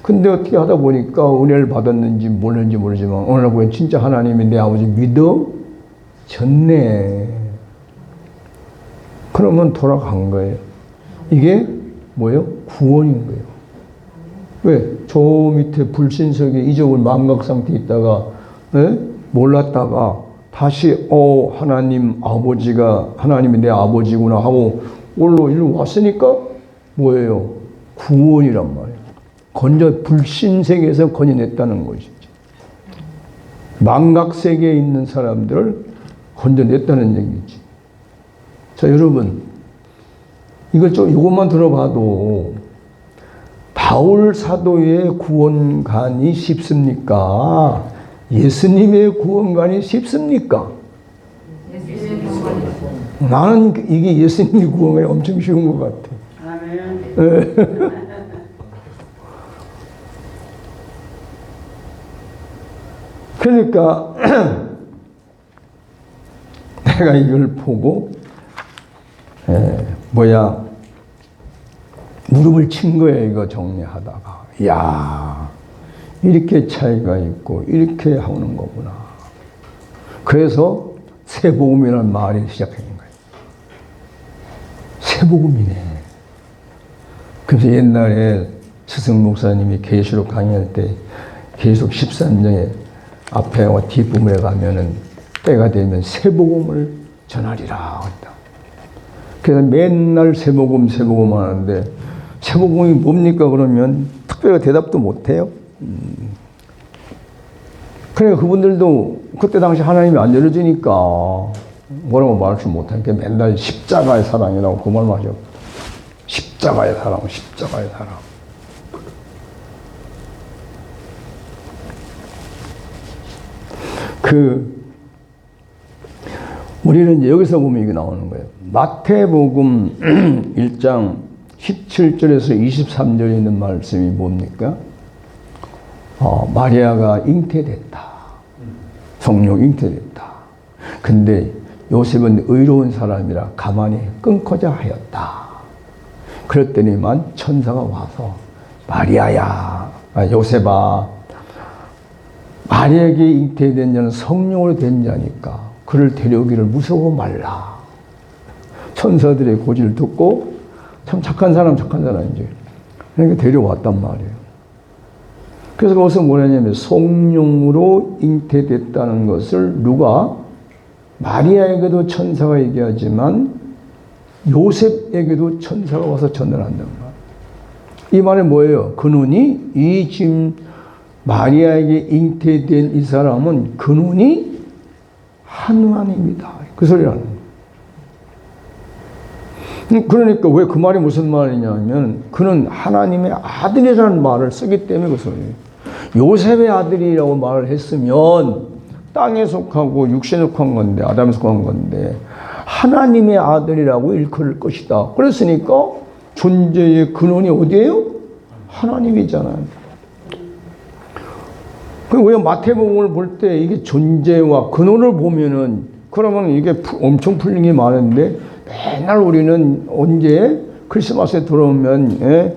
Speaker 1: 근데 어떻게 하다 보니까 은혜를 받았는지 모르는지 모르지만 어느 날 보면 진짜 하나님이 내 아버지 믿어졌네. 그러면 돌아간 거예요. 이게 뭐예요? 구원인 거예요. 왜? 저 밑에 불신석에 잊어버린 망각 상태에 있다가 몰랐다가 다시 하나님 아버지가 하나님이 내 아버지구나 하고 일로 왔으니까 뭐예요? 구원이란 말이에요. 불신세계에서 건져냈다는 것이지. 망각세계에 있는 사람들을 건져냈다는 얘기지. 자, 여러분 이것만 들어봐도 바울 사도의 구원관이 쉽습니까? 예수님의 구원관이 쉽습니까? 나는 이게 예수님의 구원관이 엄청 쉬운 것 같아. 아멘. 그러니까 내가 이걸 보고 무릎을 친 거예요. 이거 정리하다가 이야 이렇게 차이가 있고 이렇게 하는 거구나. 그래서 새복음이라는 말이 시작한 거예요. 새복음이네. 그래서 옛날에 스승 목사님이 계시록 강의할 때 계속 13장에 앞에와 뒷부분에 가면은 때가 되면 새복음을 전하리라 했다. 그래서 맨날 새복음 하는데 새복음이 뭡니까 그러면 특별히 대답도 못해요. 그러니까 그분들도 그때 당시 하나님이 안 열어주니까 뭐라고 말할 못하니까 맨날 십자가의 사랑이라고 그 말만 하죠. 십자가의 사랑. 우리는 이제 여기서 보면 이게 나오는 거예요. 마태복음 1장 17절에서 23절에 있는 말씀이 뭡니까? 마리아가 잉태됐다. 성령 잉태됐다. 근데 요셉은 의로운 사람이라 가만히 끊고자 하였다. 그랬더니만 천사가 와서 마리아야, 요셉아, 마리아에게 잉태된 자는 성령으로 된 자니까 그를 데려오기를 무서워 말라. 천사들의 고지를 듣고 참 착한 사람이지. 그러니까 데려왔단 말이에요. 그래서 거기서 뭐냐면 성령으로 잉태됐다는 것을 누가 마리아에게도 천사가 얘기하지만 요셉에게도 천사가 와서 전달한단 말이에요. 이 말은 뭐예요? 그눈이 이 지금 마리아에게 잉태된 이 사람은 그눈이 하나님이다. 그 소리라는 거예요. 그러니까 왜 그 말이 무슨 말이냐면 그는 하나님의 아들이라는 말을 쓰기 때문에 그 소리예요. 요셉의 아들이라고 말을 했으면 땅에 속하고 육신에 속한 건데 아담에 속한 건데 하나님의 아들이라고 일컬을 것이다. 그랬으니까 존재의 근원이 어디예요? 하나님이잖아요. 왜 마태복음을 볼 때 이게 존재와 근원을 보면은 그러면 이게 엄청 풀린 게 많은데 맨날 우리는 언제 크리스마스에 들어오면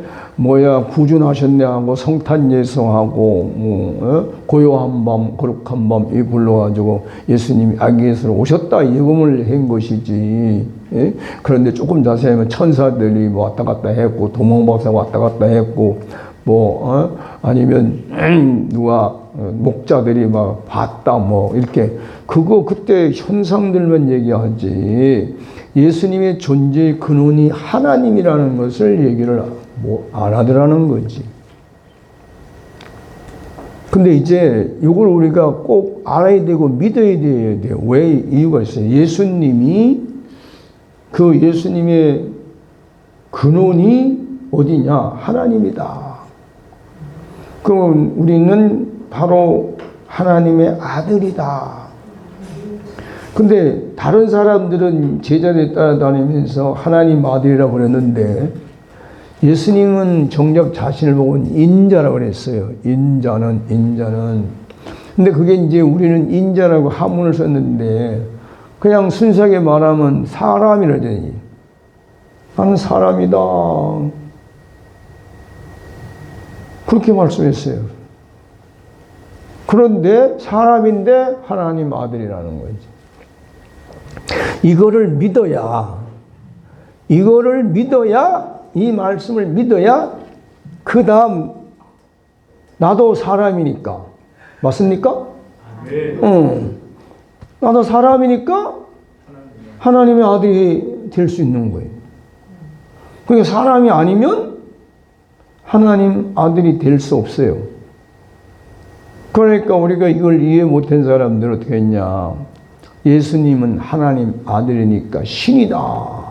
Speaker 1: 구준하셨네 하고 성탄 예성하고 고요한 밤 거룩한 밤 이 불러가지고 예수님이 아기 예수로 오셨다 예금을 한 것이지 예? 그런데 조금 자세히 하면 천사들이 뭐 왔다 갔다 했고, 도망박사가 왔다 갔다 했고, 아니면 누가 목자들이 막 봤다 뭐 이렇게 그거 그때 현상들만 얘기하지 예수님의 존재의 근원이 하나님이라는 것을 얘기를 뭐 안 하더라는 거지. 근데 이제 이걸 우리가 꼭 알아야 되고 믿어야 돼요. 왜 이유가 있어요. 예수님의 근원이 어디냐? 하나님이다. 그럼 우리는 바로 하나님의 아들이다. 근데 다른 사람들은 제자들에 따라다니면서 하나님 아들이라고 그랬는데 예수님은 정작 자신을 보고 인자라고 그랬어요. 인자는. 근데 그게 이제 우리는 인자라고 한문을 썼는데 그냥 순수하게 말하면 사람이라더니 나는 사람이다. 그렇게 말씀했어요. 그런데 사람인데 하나님 아들이라는 거지. 이거를 믿어야, 이 말씀을 믿어야, 그 다음, 나도 사람이니까. 맞습니까?
Speaker 2: 네.
Speaker 1: 나도 사람이니까 하나님의 아들이 될 수 있는 거예요. 그러니까 사람이 아니면 하나님 아들이 될 수 없어요. 그러니까 우리가 이걸 이해 못한 사람들은 어떻게 했냐. 예수님은 하나님 아들이니까 신이다.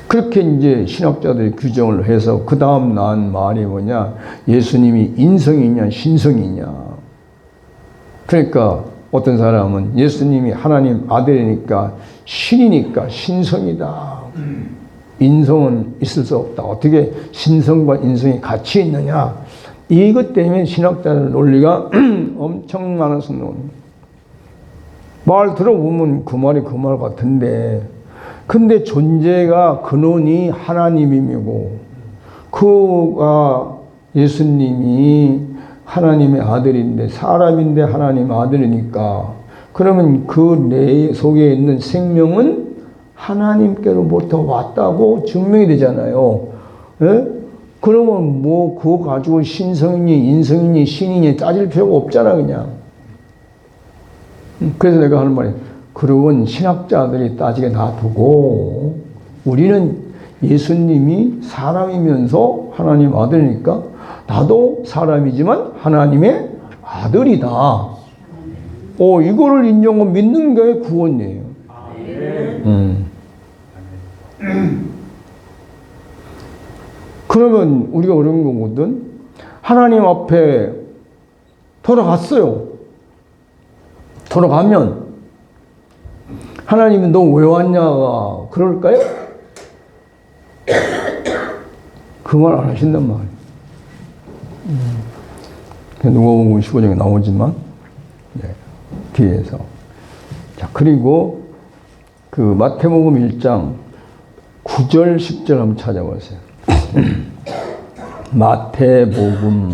Speaker 1: 그렇게 이제 신학자들이 규정을 해서 그 다음 나온 말이 뭐냐. 예수님이 인성이냐 신성이냐. 그러니까 어떤 사람은 예수님이 하나님 아들이니까 신이니까 신성이다. 인성은 있을 수 없다. 어떻게 신성과 인성이 같이 있느냐. 이것 때문에 신학자들 논리가 엄청 많아서 말 들어보면 그 말이 그 말 같은데 근데 존재가 근원이 하나님이고 그가 예수님이 하나님의 아들인데 사람인데 하나님 아들이니까 그러면 그 내 속에 있는 생명은 하나님께로부터 왔다고 증명이 되잖아요. 예? 그러면 뭐 그거 가지고 신성이니 인성이니 신이니 따질 필요가 없잖아 그냥. 그래서 내가 하는 말이 그러면 신학자들이 따지게 놔두고 우리는 예수님이 사람이면서 하나님 아들이니까 나도 사람이지만 하나님의 아들이다. 이거를 인정하고 믿는 게 구원이에요. 그러면 우리가 어려운 거거든. 하나님 앞에 돌아갔어요. 돌아가면 하나님이 너 왜 왔냐가 그럴까요? 그 말 안 하신단 말이에요. 누가복음 15장에 나오지만 뒤에서 자 그리고 그 마태복음 1장 9절 10절 한번 찾아보세요. 마태복음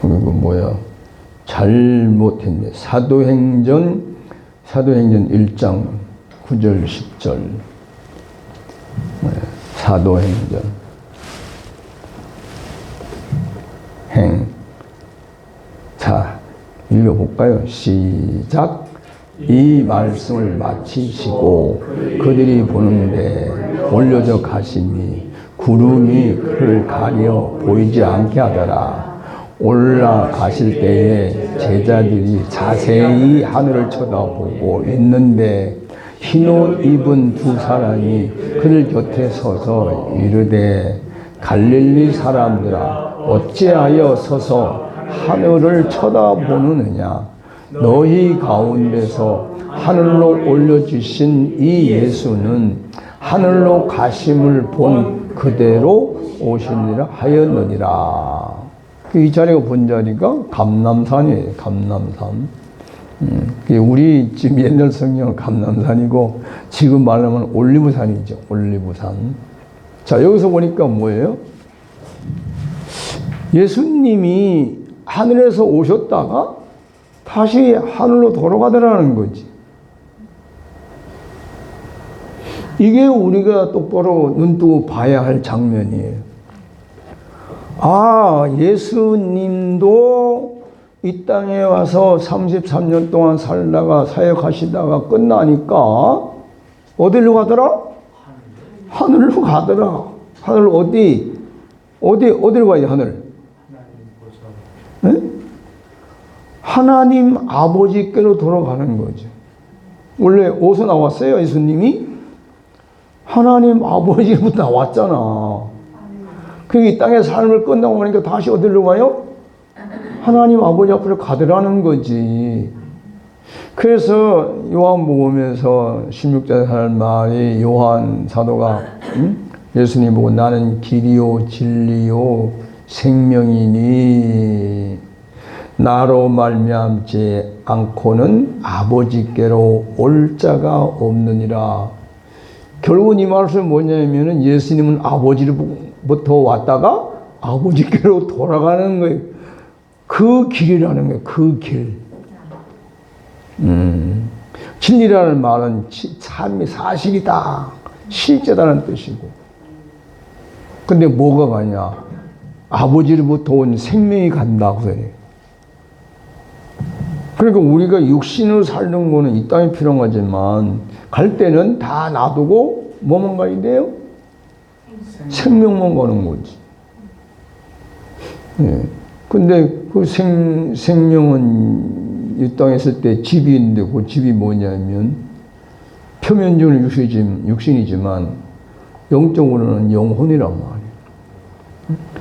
Speaker 1: 그리고 뭐야 잘못했네. 사도행전 1장 9절 10절 사도행전 자 읽어볼까요? 시작. 이 말씀을 마치시고 그들이 보는데 올려져 가시니 구름이 그를 가려 보이지 않게 하더라. 올라가실 때에 제자들이 자세히 하늘을 쳐다보고 있는데 흰옷 입은 두 사람이 그들 곁에 서서 이르되 갈릴리 사람들아 어찌하여 서서 하늘을 쳐다보느냐. 너희 가운데서 하늘로 올려주신 이 예수는 하늘로 가심을 본 그대로 오시니라 하였느니라. 이 자리가 본 자리가 감람산이에요. 감람산. 우리 지금 옛날 성경은 감람산이고 지금 말하면 올리브산이죠. 올리브산. 자 여기서 보니까 뭐예요? 예수님이 하늘에서 오셨다가 다시 하늘로 돌아가더라는 거지. 이게 우리가 똑바로 눈뜨고 봐야 할 장면이에요. 아, 예수님도 이 땅에 와서 33년 동안 살다가 사역하시다가 끝나니까 어디로 가더라? 하늘로 가더라. 하늘 어디로 가야 돼, 하늘? 네? 하나님 아버지께로 돌아가는 거죠. 원래 어디서 나왔어요, 예수님이? 하나님 아버지로부터 나왔잖아. 그게 이 땅의 삶을 끝나고 나니까 다시 어디로 가요? 하나님 아버지 앞으로 가더라는 거지. 그래서 요한복음에서 16절에 하는 말이 요한 사도가 예수님 보고 나는 길이요 진리요 생명이니 나로 말미암지 않고는 아버지께로 올 자가 없느니라. 결국은 이 말씀은 뭐냐면은 예수님은 아버지로부터 왔다가 아버지께로 돌아가는 거예요. 그 길이라는 거예요. 그 길. 진리라는 말은 삶이 사실이다, 실제다는 뜻이고. 근데 뭐가 가냐? 아버지로부터 온 생명이 간다고 그래요. 그러니까 우리가 육신으로 살는 거는 이 땅에 필요하지만 갈 때는 다 놔두고 뭐만 가야 돼요? 생명만 가는 거지. 예. 근데 그 생명은 이 땅에 있을 때 집이 있는데 그 집이 뭐냐면 표면적으로 육신이지만 영적으로는 영혼이란 말이에요.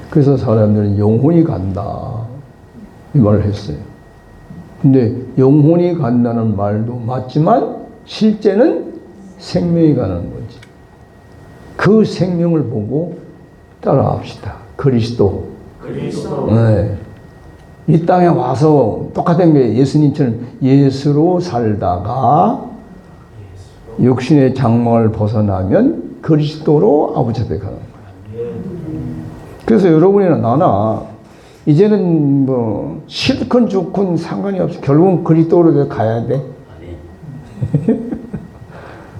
Speaker 1: 그래서 사람들은 영혼이 간다 이 말을 했어요. 근데 영혼이 간다는 말도 맞지만 실제는 생명이 가는 거지. 그 생명을 보고 따라합시다. 그리스도. 네. 이 땅에 와서 똑같은 게 예수님처럼 예수로 살다가 육신의 장막을 벗어나면 그리스도로 아버지 앞에 가는 거야. 그래서 여러분이나 나나 이제는 뭐 싫건 좋건 상관이 없어. 결국은 그리스도로 가야 돼.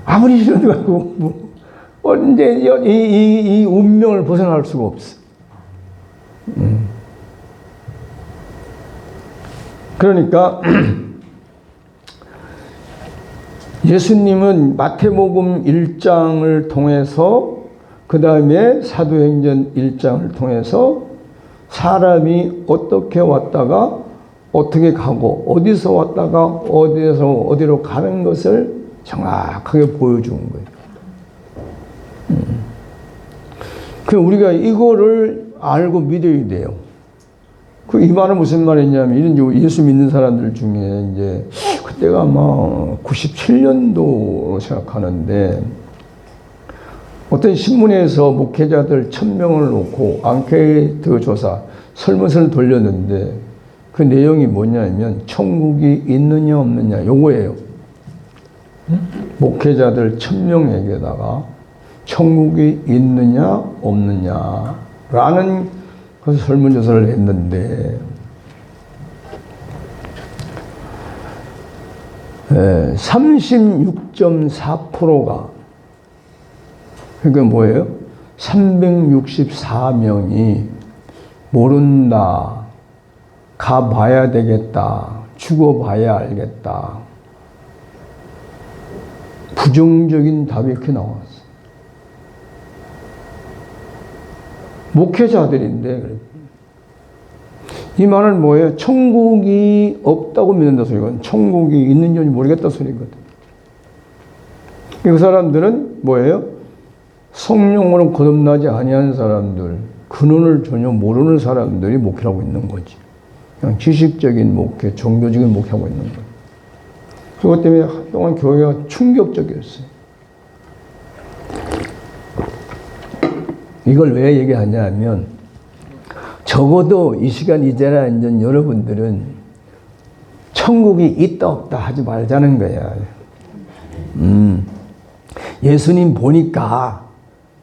Speaker 1: 아무리 싫어도 가고 뭐 언제 이 운명을 벗어날 수가 없어. 그러니까 예수님은 마태복음 1장을 통해서 그 다음에 사도행전 1장을 통해서 사람이 어떻게 왔다가 어떻게 가고 어디서 왔다가 어디로 가는 것을 정확하게 보여준 거예요. 그 우리가 이거를 알고 믿어야 돼요. 이 말은 무슨 말이냐면, 이런 예수 믿는 사람들 중에 이제, 그때가 아마 97년도로 생각하는데, 어떤 신문에서 목회자들 1000명을 놓고 앙케이트 조사, 설문서를 돌렸는데, 그 내용이 뭐냐면, 천국이 있느냐 없느냐, 요거예요. 목회자들 1000명에게다가, 천국이 있느냐 없느냐라는 그 설문조사를 했는데 36.4%가 그러니까 뭐예요? 364명이 모른다, 가봐야 되겠다, 죽어봐야 알겠다. 부정적인 답이 이렇게 나왔어요. 목회자들인데 이 말은 뭐예요? 천국이 없다고 믿는다 소리거든. 천국이 있는지 모르겠다 소리거든. 그 사람들은 뭐예요? 성령으로 거듭나지 아니한 사람들, 근원을 전혀 모르는 사람들이 목회하고 있는 거지. 그냥 지식적인 목회, 종교적인 목회하고 있는 거예요. 그것 때문에 한동안 교회가 충격적이었어요. 이걸 왜 얘기하냐 하면, 적어도 이 시간 이제라 이제 여러분들은 천국이 있다 없다 하지 말자는 거야. 예수님 보니까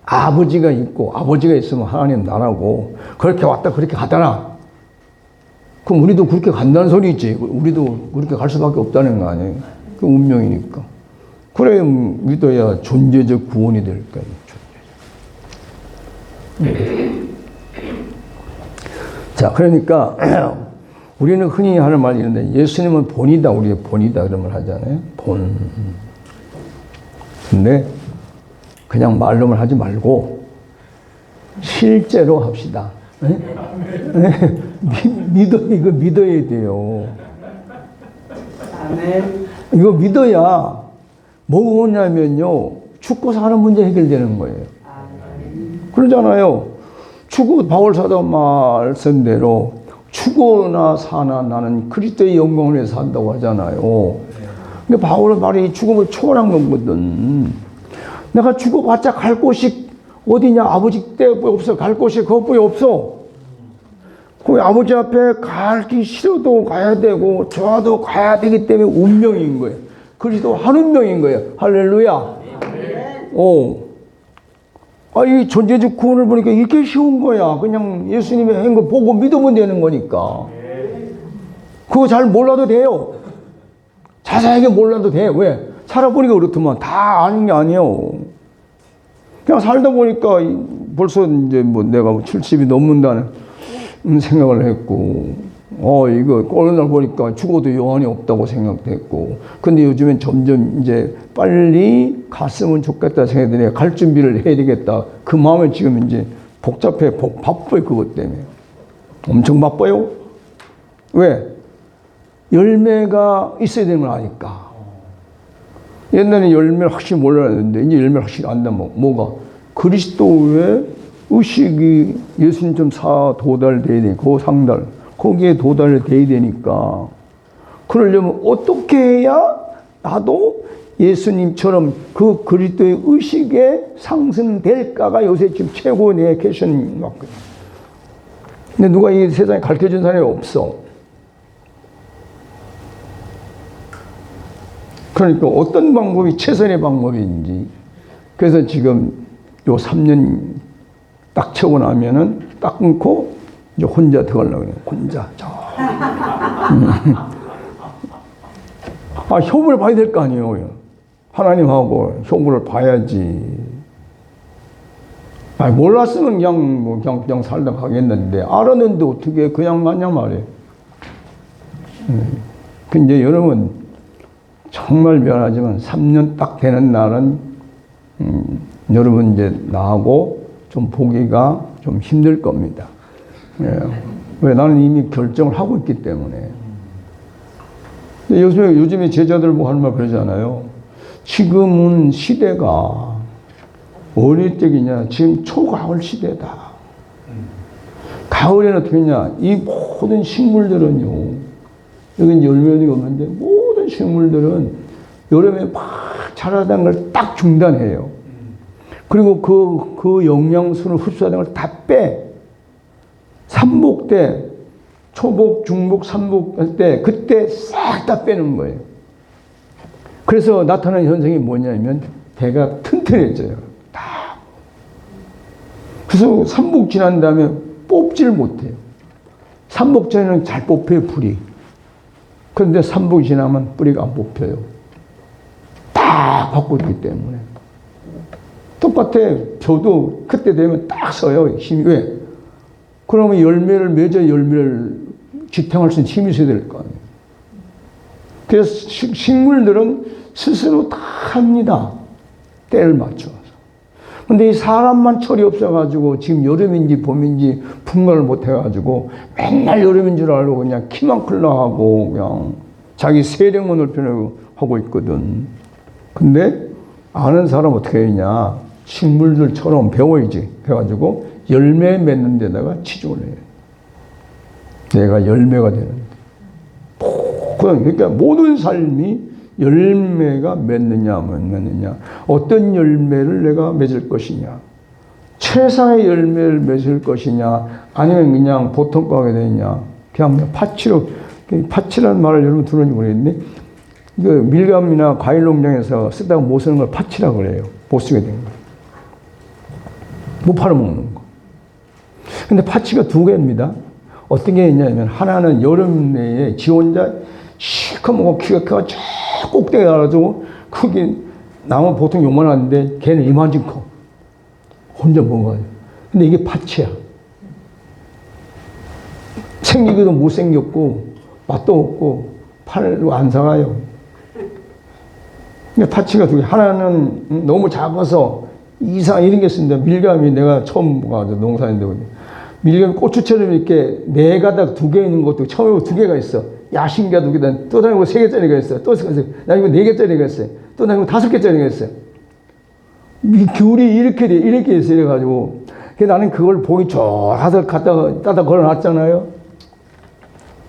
Speaker 1: 아버지가 있고, 아버지가 있으면 하나님 나라고, 그렇게 왔다 그렇게 가더라. 그럼 우리도 그렇게 간다는 소리지. 우리도 그렇게 갈 수밖에 없다는 거 아니에요. 그 운명이니까. 그래 믿어야 존재적 구원이 될 거예요. 자, 그러니까 우리는 흔히 하는 말이 있는데 예수님은 본이다, 우리의 본이다 그런 말 하잖아요. 본. 근데 그냥 말로만 하지 말고 실제로 합시다. 이거 믿어야 돼요. 이거 믿어야 뭐가 오냐면요, 죽고 사는 문제 해결되는 거예요. 그러잖아요. 죽고 바울 사도 말씀대로 죽어나 사나 나는 그리스도의 영광을 위해서 산다고 하잖아요. 근데 바울의 말이 죽음을 초월한 거거든. 내가 죽어봤자 갈 곳이 어디냐? 아버지 때 없어. 갈 곳이 그것뿐이 없어. 그 아버지 앞에 가기 싫어도 가야 되고 좋아도 가야 되기 때문에 운명인 거예요. 그리스도 한 운명인 거예요. 할렐루야. 이 존재적 구원을 보니까 이렇게 쉬운 거야. 그냥 예수님이 한 거 보고 믿으면 되는 거니까. 그거 잘 몰라도 돼요. 자세하게 몰라도 돼. 왜? 살아보니까 그렇더만. 다 아는 게 아니에요. 그냥 살다 보니까 벌써 이제 뭐 내가 70이 넘는다는 생각을 했고, 이거 어느 날 보니까 죽어도 영원히 없다고 생각했고, 근데 요즘엔 점점 이제 빨리 갔으면 좋겠다 생각들이 갈 준비를 해야 되겠다. 그 마음에 지금 이제 복잡해, 바빠요, 그것 때문에. 엄청 바빠요. 왜? 열매가 있어야 되는 걸 아니까. 옛날에 열매를 확실히 몰랐는데 이제 열매를 확실히 안다면 뭐가? 그리스도의 의식이 예수님 좀 도달돼야 돼. 그 상달. 거기에 도달돼야 되니까. 그러려면 어떻게 해야 나도 예수님처럼 그 그리스도의 의식에 상승될까가 요새 지금 최고 내 퀘션인 것 같거든요. 근데 누가 이 세상에 가르쳐준 사람이 없어. 그러니까 어떤 방법이 최선의 방법인지. 그래서 지금 요 3년 딱 채우고 나면은 딱 끊고 이제 혼자 들어가려고 그래요. 혼자. 효부를 봐야 될 거 아니에요. 하나님하고 효부를 봐야지. 몰랐으면 그냥 살다 가겠는데, 알았는데 어떻게 그냥 가냐 말이에요. 근데 여러분, 정말 미안하지만 3년 딱 되는 날은, 여러분 이제 나하고 좀 보기가 좀 힘들 겁니다. 예. 왜? 나는 이미 결정을 하고 있기 때문에. 요즘에 제자들 뭐 하는 말 그러잖아요. 지금은 시대가 어느 때이냐? 지금 초가을 시대다. 가을에는 어떻게 했냐? 이 모든 식물들은요, 여기 열매가 없는데 모든 식물들은 여름에 막 자라다는 걸 딱 중단해요. 그리고 그 영양소를 흡수하는 걸 다 빼. 삼복 때, 초복, 중복, 삼복 할 때, 그때 싹 다 빼는 거예요. 그래서 나타나는 현상이 뭐냐면, 대가 튼튼해져요. 다. 그래서 삼복 지난 다음에 뽑지를 못해요. 삼복 전에는 잘 뽑혀요, 뿌리. 그런데 삼복이 지나면 뿌리가 안 뽑혀요. 다 바꿨기 때문에. 똑같아. 저도 그때 되면 딱 서요. 힘이. 왜? 그러면 열매를 맺어 열매를 지탱할 수 있는 힘이 있어야 될 거 아니에요. 그래서 식물들은 스스로 다 합니다. 때를 맞춰서. 근데 이 사람만 철이 없어가지고 지금 여름인지 봄인지 분간을 못 해가지고 맨날 여름인 줄 알고 그냥 키만 클라 하고 그냥 자기 세력만 넓히려고 하고 있거든. 근데 아는 사람 어떻게 했냐. 식물들처럼 배워야지. 해가지고 열매 맺는 데다가 치중을 해요. 내가 열매가 되는데. 그러니까 모든 삶이 열매가 맺느냐, 못 맺느냐. 어떤 열매를 내가 맺을 것이냐. 최상의 열매를 맺을 것이냐. 아니면 그냥 보통 거하게 되느냐. 그냥 파치로, 파치라는 말을 여러분 들었는지 모르겠는데, 그 밀감이나 과일 농장에서 쓰다가 못 쓰는 걸 파치라고 그래요. 못 쓰게 된 거. 못 팔아먹는 거. 근데 파치가 두 개입니다. 어떤 게 있냐면 하나는 여름 내에 지 혼자 실컷 먹고 키가 저 꼭대기에 가가지고 크게 나무 보통 요만한데 걔는 이만큼 커. 혼자 먹어가지고. 근데 이게 파치야. 생기기도 못생겼고 맛도 없고 팔도 안 사가요. 근데 파치가 두 개. 하나는 너무 작아서 이런 게 있습니다. 밀감이 내가 처음 가서 농사인데 밀감이 고추처럼 이렇게 4가닥 2개 있는 것도 처음에 2개가 있어. 야, 신기하다. 2개다. 또 다니고 3개짜리가 있어. 또 다니고 4개짜리가 있어. 또 다니고 5개짜리가 있어. 귤이 이렇게 돼. 이렇게 있어. 이래가지고. 나는 그걸 보기 좋아서 따다 걸어놨잖아요.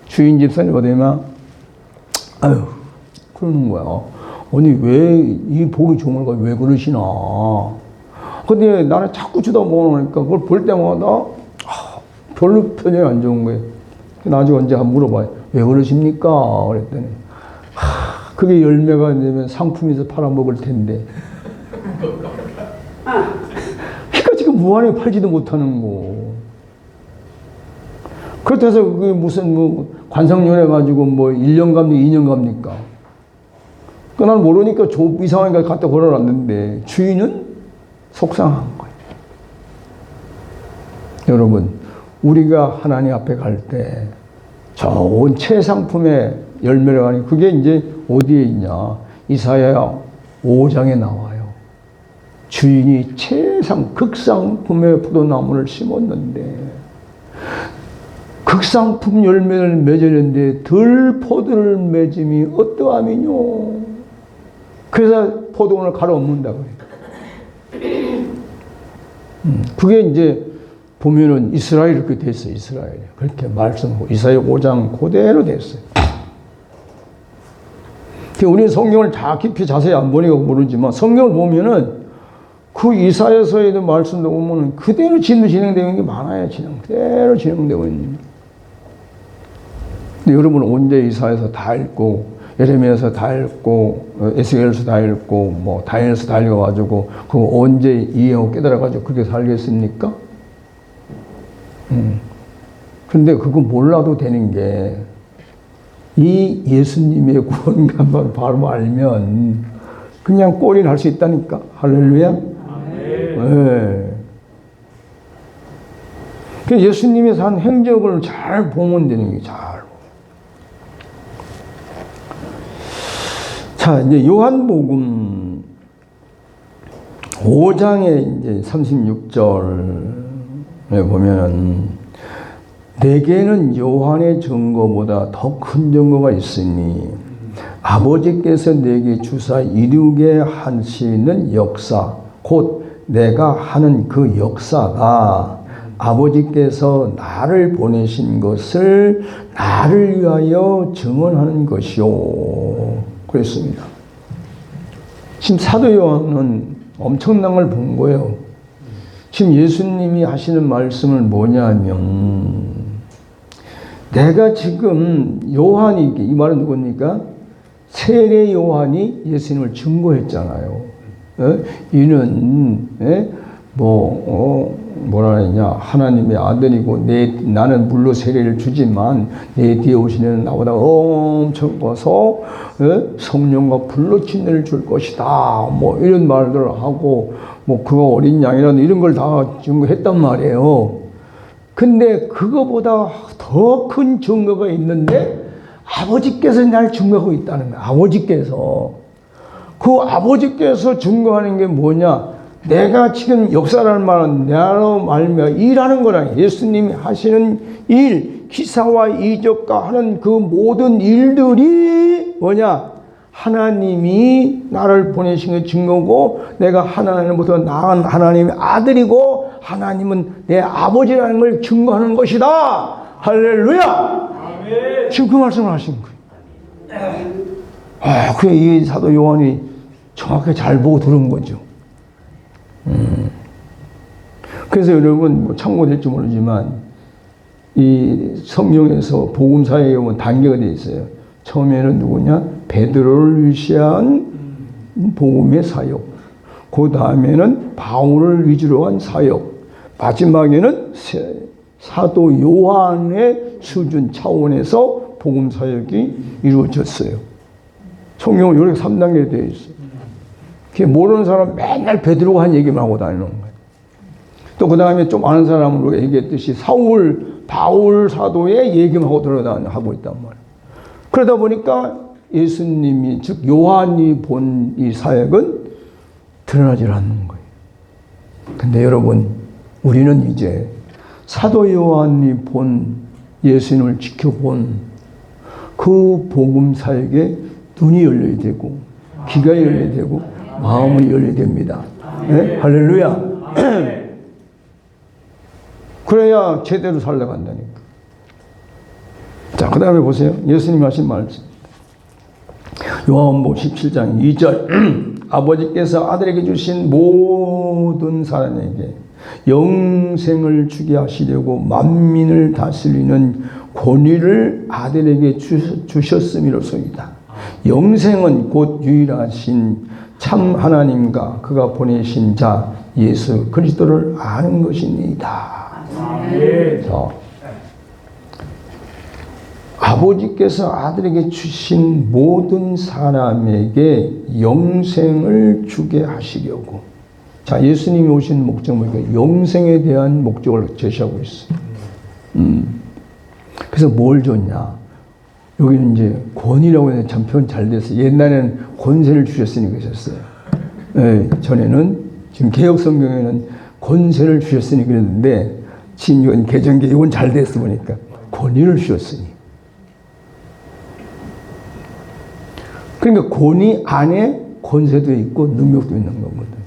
Speaker 1: 주인 집사님 어디냐? 아유, 그러는 거야. 아니, 왜 이 보기 좋은 걸 왜 그러시나? 근데 나는 자꾸 주다 먹으니까 그걸 볼 때마다 별로 표정이 안 좋은 거예요. 나중에 언제 한번 물어봐요. 왜 그러십니까? 그랬더니 그게 열매가 되면 상품에서 팔아먹을 텐데. 그러니까 지금 무한히 팔지도 못하는 거. 그렇다고 해서 그게 무슨 뭐 관상연해 가지고 뭐 1년 갑니까? 2년 갑니까? 그 난 모르니까 이상한 걸 갖다 걸어놨는데 주인은 속상한 거예요. 여러분, 우리가 하나님 앞에 갈 때 좋은 최상품의 열매를 하니 그게 이제 어디에 있냐? 이사야 5장에 나와요. 주인이 극상품의 포도나무를 심었는데 극상품 열매를 맺었는데 덜 포도를 맺음이 어떠함이뇨? 그래서 포도원을 갈아엎는다고 해요. 그게 이제 보면은 이스라엘이 그렇게 됐어요. 이스라엘이. 그렇게 말씀하고 이사야 5장 그대로 됐어요. 우리는 성경을 다 깊이 자세히 안 보니까 모르지만 성경을 보면은 그 이사야서에도 말씀도 보면은 그대로 진행되어 있는 게 많아요. 그대로 진행되고 있는. 근데 여러분 언제 이사야서 다 읽고 예레미야서 다 읽고 에스겔서 다 읽고 뭐 다니엘서 다 읽어가지고 그거 언제 이해하고 깨달아가지고 그렇게 살겠습니까? 근데 그거 몰라도 되는 게 이 예수님의 구원감만 바로 알면 그냥 꼴이 날 수 있다니까. 할렐루야. 네. 그래서 예수님이 산 행적을 잘 보면 되는 게 잘. 자, 이제 요한복음 5장에 이제 36절에 보면은 내게는 요한의 증거보다 더 큰 증거가 있으니 아버지께서 내게 주사 이루게 하시는 역사 곧 내가 하는 그 역사가 아버지께서 나를 보내신 것을 나를 위하여 증언하는 것이요. 그랬습니다. 지금 사도 요한은 엄청난 걸 본 거예요. 지금 예수님이 하시는 말씀을 뭐냐면 내가 지금 요한이 이 말은 누굽니까? 세례 요한이 예수님을 증거했잖아요. 이는 뭐라 했냐? 하나님의 아들이고 나는 물로 세례를 주지만 내 뒤에 오시는 나보다 엄청 커서 성령과 불로 침례를 줄 것이다. 뭐 이런 말들을 하고 뭐 그가 어린 양이라는 이런 걸 다 증거했단 말이에요. 근데 그거보다 더 큰 증거가 있는데 아버지께서 날 증거하고 있다는 거야. 그 아버지께서 증거하는 게 뭐냐? 내가 지금 역사라는 말은 나로 말미암아 일하는 거라. 예수님이 하시는 일, 기사와 이적과 하는 그 모든 일들이 뭐냐? 하나님이 나를 보내신 게 증거고 내가 하나님보다 나은 하나님의 아들이고 하나님은 내 아버지라는 걸 증거하는 것이다. 할렐루야! 아멘. 지금 그 말씀을 하신 거예요. 그래 이 사도 요한이 정확하게 잘 보고 들은 거죠. 그래서 여러분 뭐 참고될지 모르지만 이 성경에서 복음사에 보면 단계가 되어 있어요. 처음에는 누구냐? 베드로를 위시한 복음의 사역. 그 다음에는 바울을 위주로 한 사역. 마지막에는 사도 요한의 수준 차원에서 복음 사역이 이루어졌어요. 성경은 이렇게 3단계로 되어 있어요. 그게 모르는 사람 맨날 베드로가 한 얘기만 하고 다니는 거예요. 또 그 다음에 좀 아는 사람으로 얘기했듯이 바울 사도의 얘기만 하고 있단 말이에요. 그러다 보니까 예수님이, 즉 요한이 본 이 사역은 드러나질 않는 거예요. 근데 여러분, 우리는 이제 사도 요한이 본 예수님을 지켜본 그 복음 사역에 눈이 열려야 되고, 귀가 열려야 되고, 마음이 열려야 됩니다. 네? 할렐루야. 그래야 제대로 살아간다니까. 자, 그 다음에 보세요. 예수님 하신 말씀. 요한복음 17장 2절. 아버지께서 아들에게 주신 모든 사람에게 영생을 주게 하시려고 만민을 다스리는 권위를 아들에게 주셨음이로소이다. 영생은 곧 유일하신 참 하나님과 그가 보내신 자 예수 그리스도를 아는 것입니다. 아버지께서 아들에게 주신 모든 사람에게 영생을 주게 하시려고. 자, 예수님이 오신 목적은 뭐니까 영생에 대한 목적을 제시하고 있어요. 그래서 뭘 줬냐? 여기는 이제 권위라고 해서 참 표현 잘 됐어요. 옛날에는 권세를 주셨으니 그러셨어요. 네, 전에는 지금 개혁 성경에는 권세를 주셨으니 그랬는데 지금 개정계 이건 잘 됐어 보니까 권위를 주셨으니. 그러니까 권위 안에 권세도 있고 능력도 있는 거거든.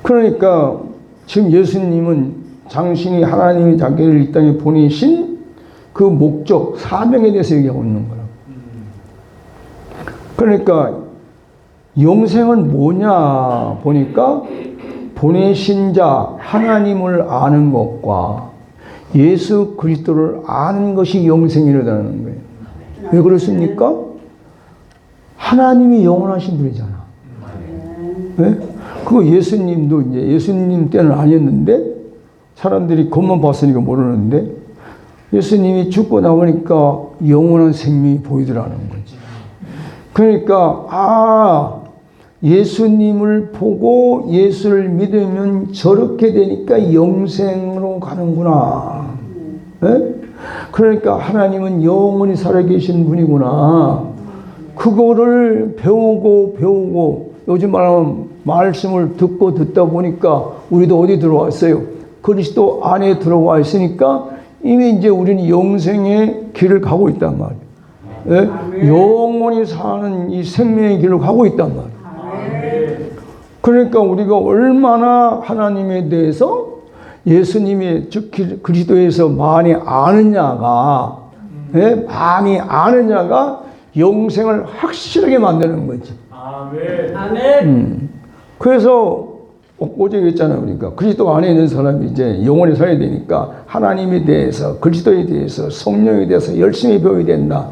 Speaker 1: 그러니까 지금 예수님은 당신이 하나님이 자기를 이 땅에 보내신 그 목적, 사명에 대해서 얘기하고 있는 거라고. 그러니까 영생은 뭐냐 보니까 보내신 자 하나님을 아는 것과 예수 그리스도를 아는 것이 영생이라는 거예요. 왜 그렇습니까? 하나님이 영원하신 분이잖아. 네? 그거 예수님도 이제 예수님 때는 아니었는데 사람들이 겉만 봤으니까 모르는데 예수님이 죽고 나오니까 영원한 생명이 보이더라는 거지. 그러니까 예수님을 보고 예수를 믿으면 저렇게 되니까 영생으로 가는구나. 네? 그러니까 하나님은 영원히 살아계신 분이구나. 그거를 배우고 요즘 말하면 말씀을 듣다 보니까 우리도 어디 들어왔어요? 그리스도 안에 들어와 있으니까 이미 이제 우리는 영생의 길을 가고 있단 말이에요. 네? 영원히 사는 이 생명의 길을 가고 있단 말이에요. 그러니까 우리가 얼마나 하나님에 대해서 예수님의 즉 그리스도에서 많이 아느냐가 많이 아느냐가 영생을 확실하게 만드는 거지. 아멘. 그래서 어제 얘기했잖아요. 그러니까 그리스도 안에 있는 사람이 이제 영원히 살아야 되니까 하나님에 대해서 그리스도에 대해서 성령에 대해서 열심히 배워야 된다.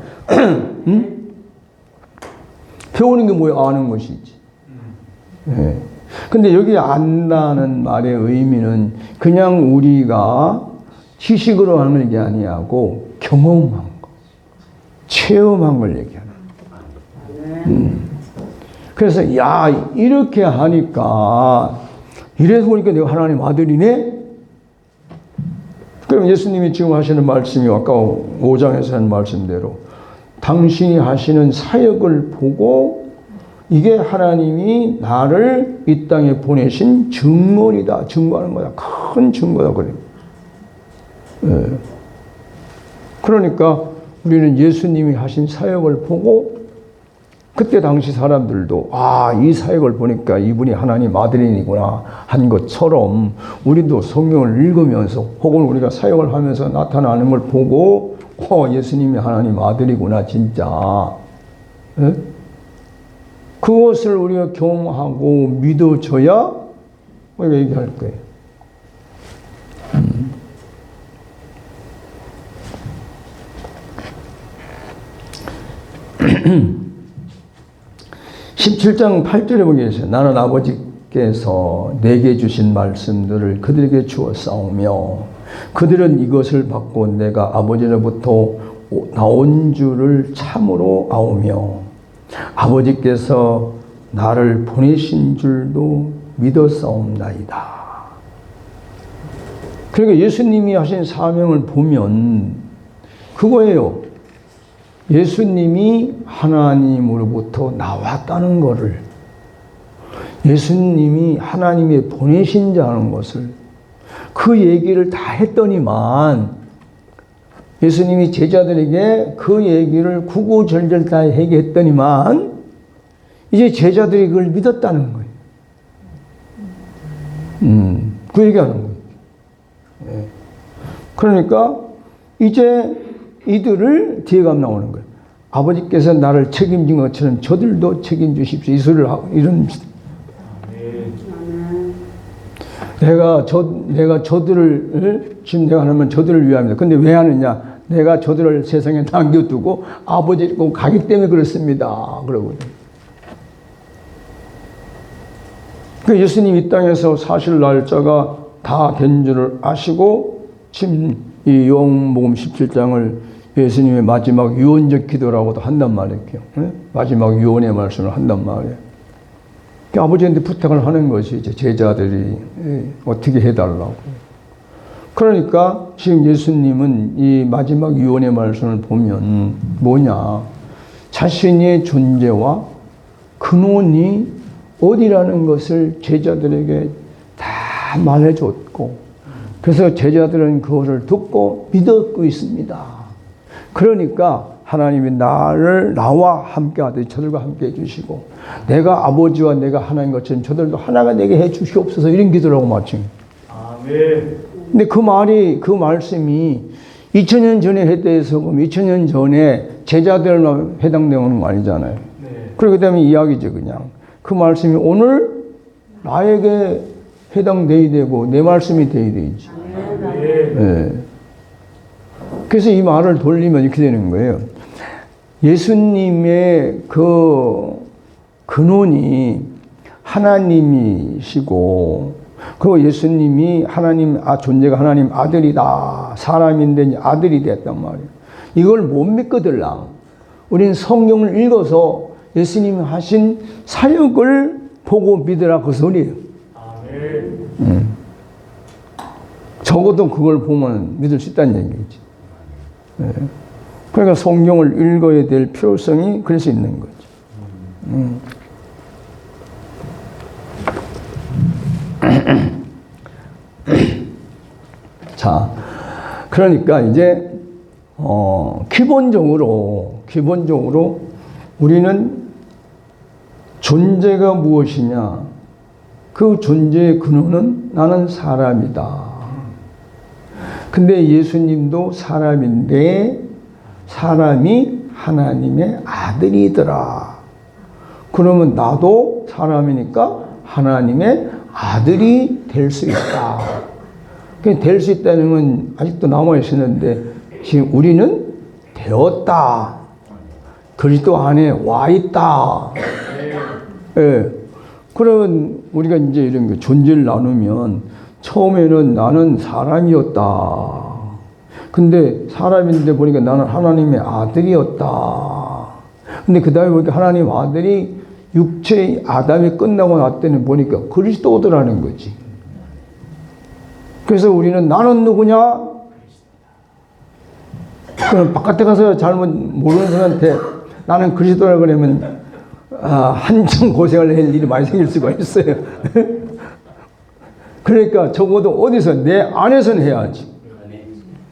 Speaker 1: 배우는 게 뭐야? 아는 것이지. 네. 근데 여기 안다는 말의 의미는 그냥 우리가 지식으로 하는 게 아니고 경험한 거, 체험한 걸 얘기하는 거예요. 그래서 이렇게 하니까 이래서 보니까 내가 하나님 아들이네? 그럼 예수님이 지금 하시는 말씀이 아까 5장에서 한 말씀대로 당신이 하시는 사역을 보고 이게 하나님이 나를 이 땅에 보내신 증언이다. 증거하는 거다. 큰 증거다. 그래요. 네. 그러니까 우리는 예수님이 하신 사역을 보고 그때 당시 사람들도 이 사역을 보니까 이분이 하나님 아들이구나 한 것처럼 우리도 성경을 읽으면서 혹은 우리가 사역을 하면서 나타나는 걸 보고 예수님이 하나님 아들이구나 진짜. 네? 그것을 우리가 경험하고 믿어줘야 우리가 얘기할 거예요. 17장 8절에 보게 되세요. 나는 아버지 아버지께서 내게 주신 말씀들을 그들에게 주었사오며 그들은 이것을 받고 내가 아버지로부터 나온 줄을 참으로 아오며 아버지께서 나를 보내신 줄도 믿었사옵나이다. 그러니까 예수님이 하신 사명을 보면 그거예요. 예수님이 하나님으로부터 나왔다는 것을, 예수님이 하나님이 보내신 자라는 것을, 그 얘기를 다 했더니만 예수님이 제자들에게 그 얘기를 구구절절 다 얘기했더니만 이제 제자들이 그걸 믿었다는 거예요. 그 얘기하는 거예요. 그러니까 이제 이들을 뒤에 가면 나오는 거예요. 아버지께서 나를 책임진 것처럼 저들도 책임주십시오. 이 소리를 하고 이런 내가 저들을 지금 내가 하면 저들을 위함이다. 근데 왜 하느냐? 내가 저들을 세상에 남겨두고 아버지를 꼭 가기 때문에 그렇습니다. 그러거든요. 그 예수님 이 땅에서 사실 날짜가 다 된 줄을 아시고 지금 이 요한복음 17장을 예수님의 마지막 유언적 기도라고도 한단 말이에요. 마지막 유언의 말씀을 한단 말이에요. 아버지한테 부탁을 하는 것이 이제 제자들이 어떻게 해달라고. 그러니까 지금 예수님은 이 마지막 유언의 말씀을 보면 뭐냐? 자신의 존재와 근원이 어디라는 것을 제자들에게 다 말해줬고, 그래서 제자들은 그것을 듣고 믿었고 있습니다. 그러니까 하나님이 나와 함께 하듯이 저들과 함께 해주시고, 내가 아버지와 내가 하나인 것처럼 저들도 하나가 되게 해주시옵소서, 이런 기도라고 마친. 아멘. 근데 그 말씀이 2000년 전에 했대에서 보면 2000년 전에 제자들만 해당되는 거 아니잖아요. 네. 그렇기 때문에 이야기죠, 그냥. 그 말씀이 오늘 나에게 해당돼야 되고 내 말씀이 돼야 되지. 네. 그래서 이 말을 돌리면 이렇게 되는 거예요. 예수님의 그 근원이 하나님이시고, 그 예수님이 존재가 하나님 아들이다. 사람인데 아들이 됐단 말이에요. 이걸 못 믿거들랑 우리는 성경을 읽어서 예수님이 하신 사역을 보고 믿으라 그 소리예요. 적어도 그걸 보면 믿을 수 있다는 얘기지. 그러니까 성경을 읽어야 될 필요성이 그래서 있는 거죠. 자, 그러니까 이제 기본적으로 우리는 존재가 무엇이냐? 그 존재의 근원은 나는 사람이다. 근데 예수님도 사람인데 사람이 하나님의 아들이더라. 그러면 나도 사람이니까 하나님의 아들이 될 수 있다. 될 수 있다는 건 아직도 남아있었는데 지금 우리는 되었다. 그리스도 안에 와 있다. 예. 그러면 우리가 이제 이런 거 존재를 나누면 처음에는 나는 사람이었다. 근데 사람인데 보니까 나는 하나님의 아들이었다. 근데 그 다음에 보니까 하나님 아들이 육체의 아담이 끝나고 났더니 보니까 그리스도더라는 거지. 그래서 우리는 나는 누구냐? 그럼 바깥에 가서 잘못 모르는 사람한테 나는 그리스도라 그러면 한참 고생을 할 일이 많이 생길 수가 있어요. 그러니까 적어도 어디서 내 안에서는 해야지.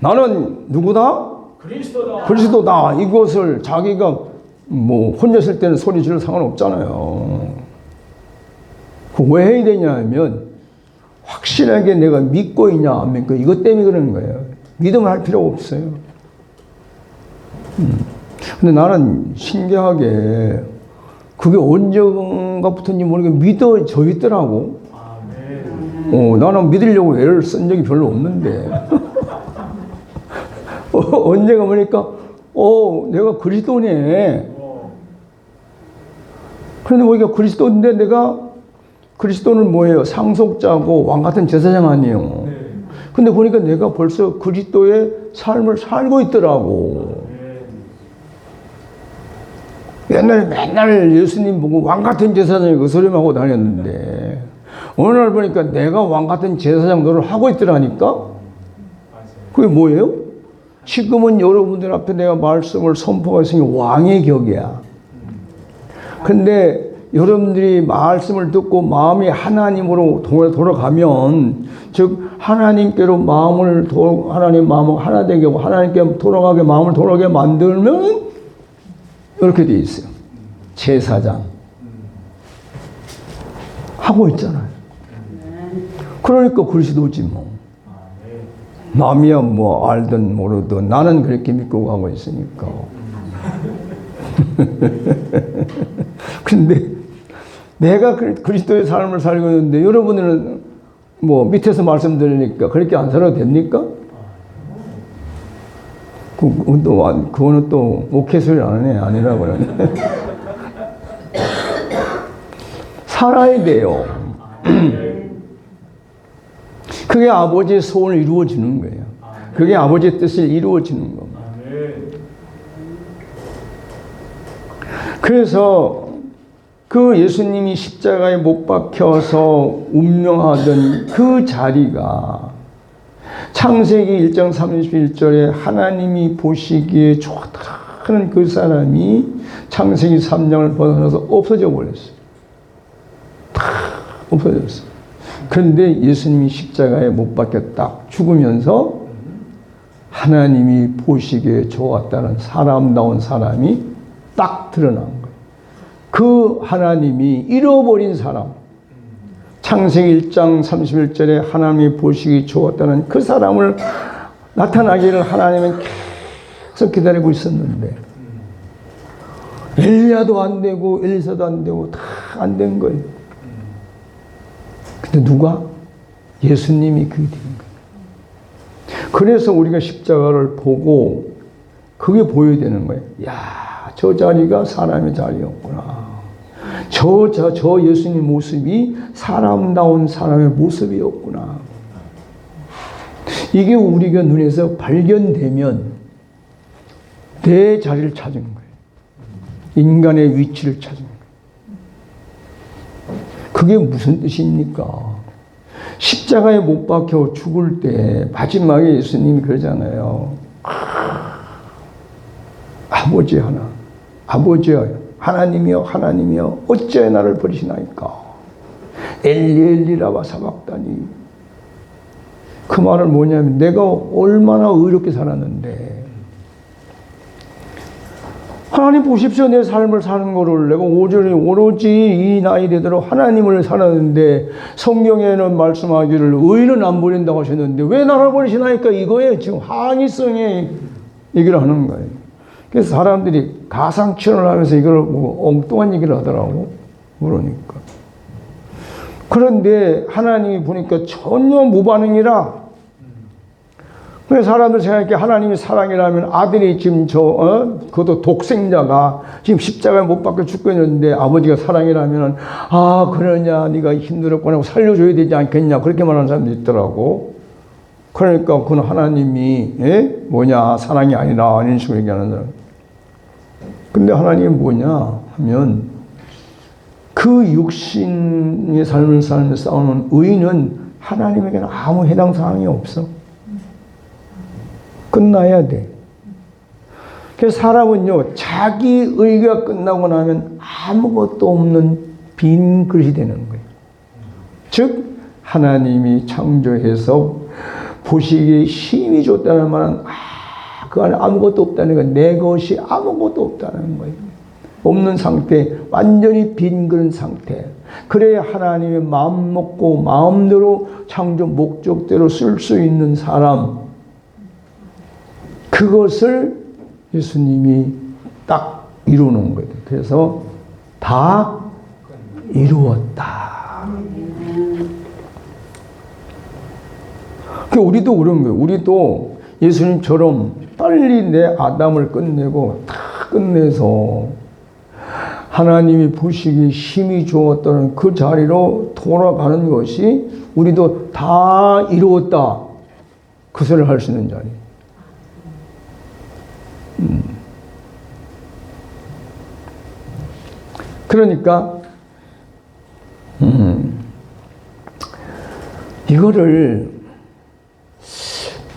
Speaker 1: 나는 누구다? 그리스도다. 이것을 자기가 뭐 혼자 있을 때는 소리 지를 상관없잖아요. 왜 해야 되냐면 확실하게 내가 믿고 있냐 안 믿고 이것 때문에 그러는 거예요. 믿음을 할 필요가 없어요. 근데 나는 신기하게 그게 언제가부터인지 모르겠는데 믿어져 있더라고. 나는 믿으려고 애를 쓴 적이 별로 없는데 언제가 보니까 내가 그리스도네. 그런데 보니까 그리스도인데 내가 그리스도는 뭐예요? 상속자고 왕 같은 제사장 아니에요.
Speaker 2: 네.
Speaker 1: 근데 보니까 내가 벌써 그리스도의 삶을 살고 있더라고. 옛날에 맨날 예수님 보고 왕 같은 제사장이 그 소리만 하고 다녔는데 어느 날 보니까 내가 왕 같은 제사장 노릇을 하고 있더라니까? 그게 뭐예요? 지금은 여러분들 앞에 내가 말씀을 선포하고 있으니 왕의 격이야. 근데 여러분들이 말씀을 듣고 마음이 하나님으로 돌아가면, 즉 하나님께로 하나님 마음을 하나 되게 하고 하나님께 돌아가게 마음을 돌아가게 만들면 이렇게 돼 있어요. 제사장 하고 있잖아요. 그러니까 그리스도지 뭐. 남이야 뭐 알든 모르든 나는 그렇게 믿고 가고 있으니까. 근데 내가 그리스도의 삶을 살고 있는데 여러분들은 뭐 밑에서 말씀드리니까 그렇게 안 살아도 됩니까? 그거는 또 오케이 소리 안 하네. 아니라고 그러네. 살아야 돼요. 그게 아버지의 소원을 이루어지는 거예요. 그게 아버지의 뜻을 이루어지는 겁니다. 그래서 그 예수님이 십자가에 못 박혀서 운명하던 그 자리가 창세기 1장 31절에 하나님이 보시기에 좋다는 그 사람이 창세기 3장을 벗어나서 없어져 버렸어요. 다 없어졌어요. 그런데 예수님이 십자가에 못 박혔다 죽으면서 하나님이 보시기에 좋았다는 사람다운 사람이 딱 드러난 거예요. 그 하나님이 잃어버린 사람, 창세기 1장 31절에 하나님이 보시기 좋았다는 그 사람을 나타나기를 하나님은 계속 기다리고 있었는데 엘리야도 안 되고 엘리사도 안 되고 다 안 된 거예요. 근데 누가? 예수님이 그게 된 거예요. 그래서 우리가 십자가를 보고 그게 보여야 되는 거예요. 야, 저 자리가 사람의 자리였구나. 저 예수님 모습이 사람다운 사람의 모습이었구나. 이게 우리가 눈에서 발견되면 내 자리를 찾은 거예요. 인간의 위치를 찾은 거예요. 그게 무슨 뜻입니까? 십자가에 못 박혀 죽을 때 마지막에 예수님이 그러잖아요. 아버지 하나, 아버지여, 하나님이여, 하나님이여, 어찌하여 나를 버리시나이까? 엘리엘리라와 사박다니. 그 말은 뭐냐면 내가 얼마나 의롭게 살았는데 하나님 보십시오. 내 삶을 사는 거를 내가 오로지 이 나이 되도록 하나님을 살았는데 성경에는 말씀하기를 의인은 안 버린다고 하셨는데 왜 나를 버리시나이까? 이거에 지금 항의성의 얘기를 하는 거예요. 그래서 사람들이 가상치론을 하면서 이걸 뭐 엉뚱한 얘기를 하더라고. 그러니까. 그런데 하나님이 보니까 전혀 무반응이라. 그래서 사람들 생각해 하나님이 사랑이라면 아들이 지금 그것도 독생자가 지금 십자가에 못 박혀 죽고 있는데 아버지가 사랑이라면 아, 그러냐, 네가 힘들었구나, 살려줘야 되지 않겠냐, 그렇게 말하는 사람도 있더라고. 그러니까 그건 하나님이 뭐냐, 사랑이 아니라 이런 식으로 얘기하는 사람. 근데 하나님이 뭐냐 하면 그 육신의 삶을 싸우는 의인은 하나님에게는 아무 해당 사항이 없어. 끝나야 돼. 그래서 사람은요, 자기 의가 끝나고 나면 아무것도 없는 빈 그릇이 되는 거예요. 즉 하나님이 창조해서 보시기에 힘이 줬다는 말은 그 안에 아무것도 없다는 거예요. 내 것이 아무것도 없다는 거예요. 없는 상태, 완전히 빈 그런 상태. 그래야 하나님의 마음 먹고 마음대로 창조 목적대로 쓸 수 있는 사람, 그것을 예수님이 딱 이루는 거예요. 그래서 다 이루었다. 우리도 그런 거예요. 우리도 예수님처럼 빨리 내 아담을 끝내고 다 끝내서 하나님이 보시기 힘이 주었다는 그 자리로 돌아가는 것이 우리도 다 이루었다. 그 소리를 할 수 있는 자리. 그러니까 이거를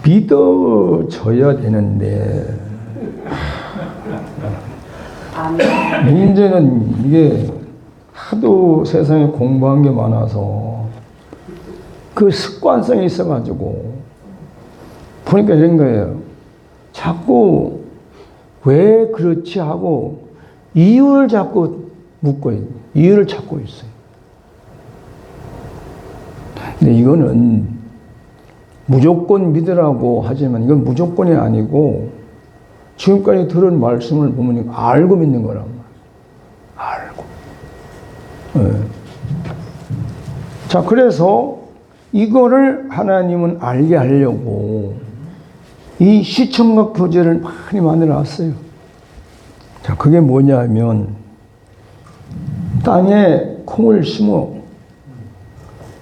Speaker 1: 믿어줘야 되는데 문제는 이게 하도 세상에 공부한 게 많아서 그 습관성이 있어가지고 보니까 이런 거예요. 자꾸 왜 그렇지 하고 이유를 자꾸 묻고 있는, 이유를 찾고 있어요. 근데 이거는 무조건 믿으라고 하지만 이건 무조건이 아니고 지금까지 들은 말씀을 보면 알고 믿는 거란 말이에요. 알고. 네. 자, 그래서 이거를 하나님은 알게 하려고 이 시청각 교재를 많이 만들어 놨어요. 자, 그게 뭐냐면 땅에 콩을 심어.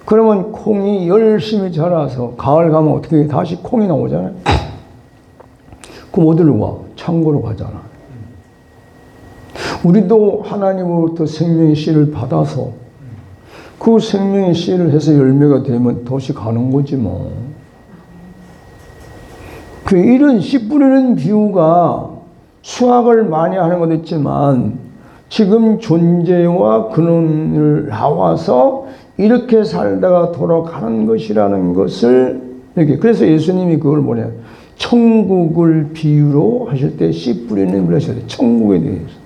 Speaker 1: 그러면 콩이 열심히 자라서 가을 가면 어떻게 다시 콩이 나오잖아요. 그럼 어디로 가? 창고로 가잖아. 우리도 하나님으로부터 생명의 씨를 받아서 그 생명의 씨를 해서 열매가 되면 다시 가는 거지 뭐. 그 이런 씨 뿌리는 비유가 수학을 많이 하는 것도 있지만 지금 존재와 근원을 나와서 이렇게 살다가 돌아가는 것이라는 것을 이렇게. 그래서 예수님이 그걸 뭐냐, 천국을 비유로 하실 때 씨 뿌리는 걸 하셔야 돼. 천국에 대해서.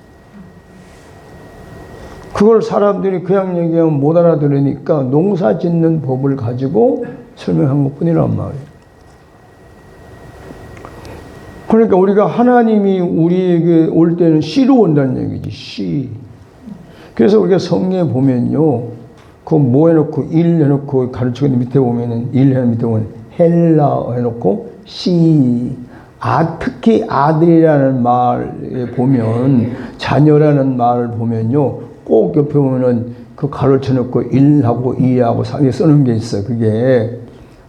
Speaker 1: 그걸 사람들이 그냥 얘기하면 못 알아들으니까 농사 짓는 법을 가지고 설명한 것 뿐이란 말이에요. 그러니까 우리가 하나님이 우리에게 올 때는 씨로 온다는 얘기지, 씨. 그래서 우리가 성경에 보면요, 그 뭐 해놓고 일 해놓고 가르치고 있는 밑에 보면은 일 해놓고 밑에 보면 헬라 해놓고 씨. 특히 아들이라는 말에 보면 자녀라는 말을 보면요, 꼭 옆에 보면은 그 가르쳐 놓고 일하고 이하고 쓰는 게 있어. 그게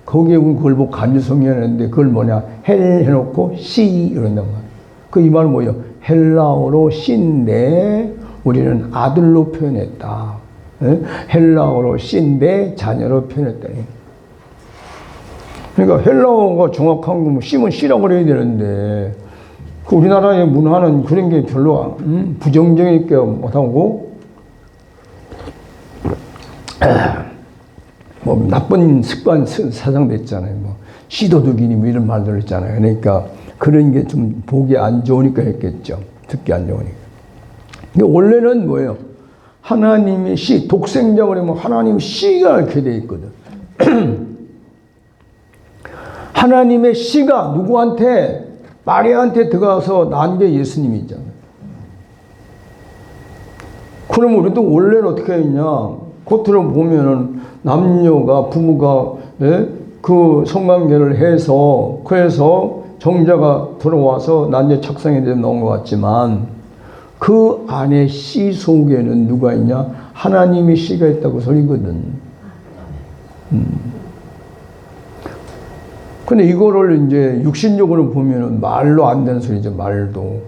Speaker 1: 거기에 그걸 보고 간주성이 하는데 그걸 뭐냐, 헬 해놓고 씨 이런단 말이야. 그 이 말은 뭐예요? 헬라어로 씨인데 우리는 아들로 표현했다. 헬라어로 씨인데 자녀로 표현했다. 그러니까 헬라어가 정확한 거면 씨면 씨라고 그래야 되는데 그 우리나라의 문화는 그런 게 별로 부정적인 게 못하고 뭐 나쁜 습관 사상도 있잖아요. 뭐 씨도둑이니 뭐 이런 말들 있잖아요. 그러니까 그런 게 좀 보기 안 좋으니까 했겠죠. 듣기 안 좋으니까. 근데 원래는 뭐예요? 하나님의 씨, 독생자 그러면 하나님 씨가 이렇게 돼 있거든. 하나님의 씨가 누구한테? 마리아한테 들어가서 난 게 예수님이잖아요. 그럼 우리도 원래는 어떻게 했냐? 겉으로 보면은 남녀가, 부부가, 그 성관계를 해서, 그래서 정자가 들어와서 난제 착상에 대해 나온 것 같지만, 그 안에 씨 속에는 누가 있냐? 하나님의 씨가 있다고 소리거든. 근데 이거를 이제 육신적으로 보면은 말로 안 되는 소리죠, 말도.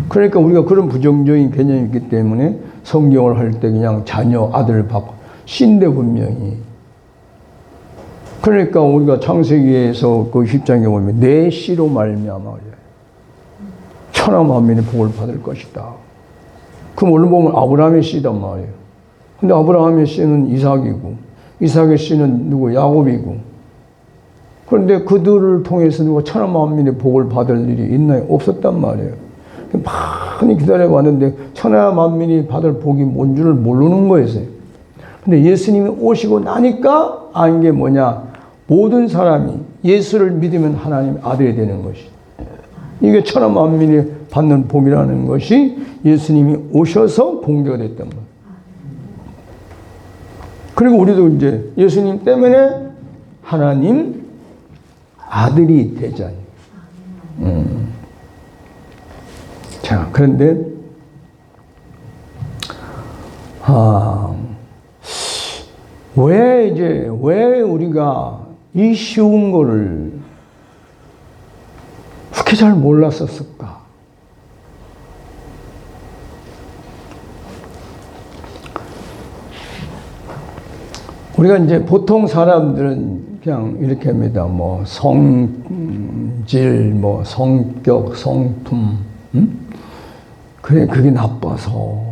Speaker 1: 그러니까 우리가 그런 부정적인 개념이 있기 때문에 성경을 할 때 그냥 자녀, 아들 받고, 씨인데 분명히. 그러니까 우리가 창세기에서 그 10장에 보면 내 씨로 말미암아 천하 만민이 복을 받을 것이다. 그럼 얼른 보면 아브라함의 씨단 말이에요. 근데 아브라함의 씨는 이삭이고, 이삭의 씨는 누구? 야곱이고. 그런데 그들을 통해서 누가 천하 만민의 복을 받을 일이 있나요? 없었단 말이에요. 많이 기다려봤는데 천하 만민이 받을 복이 뭔 줄을 모르는 거였어요. 근데 예수님이 오시고 나니까 안 게 뭐냐? 모든 사람이 예수를 믿으면 하나님의 아들이 되는 것이다. 이게 천하 만민이 받는 복이라는 것이 예수님이 오셔서 공개가 됐단 말이에요. 그리고 우리도 이제 예수님 때문에 하나님 아들이 되잖아요. 자, 그런데 왜 우리가 이 쉬운 거를 그렇게 잘 몰랐었을까? 우리가 이제 보통 사람들은 그냥 이렇게 합니다. 뭐 성질, 뭐 성격, 성품, 그래 그게 나빠서.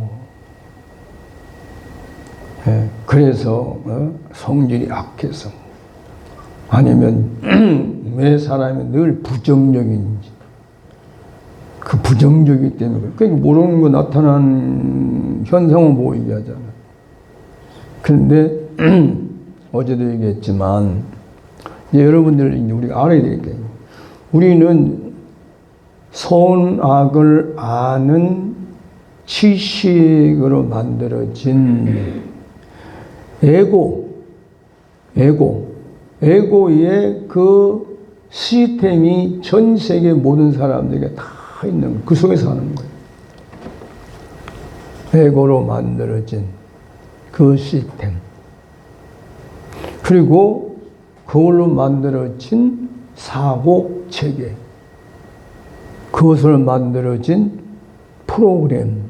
Speaker 1: 예, 그래서 성질이 악해서 아니면 왜 사람이 늘 부정적인지 그 부정적이기 때문에 그러니까 모르는 거 나타난 현상은 보이게 하잖아요. 그런데 어제도 얘기했지만 이제 여러분들 이제 우리가 알아야 되겠다. 우리는 선악을 아는 지식으로 만들어진 에고의 그 시스템이 전 세계 모든 사람들에게 다 있는 그 속에 사는 거예요. 에고로 만들어진 그 시스템. 그리고 그걸로 만들어진 사고 체계. 그것으로 만들어진 프로그램.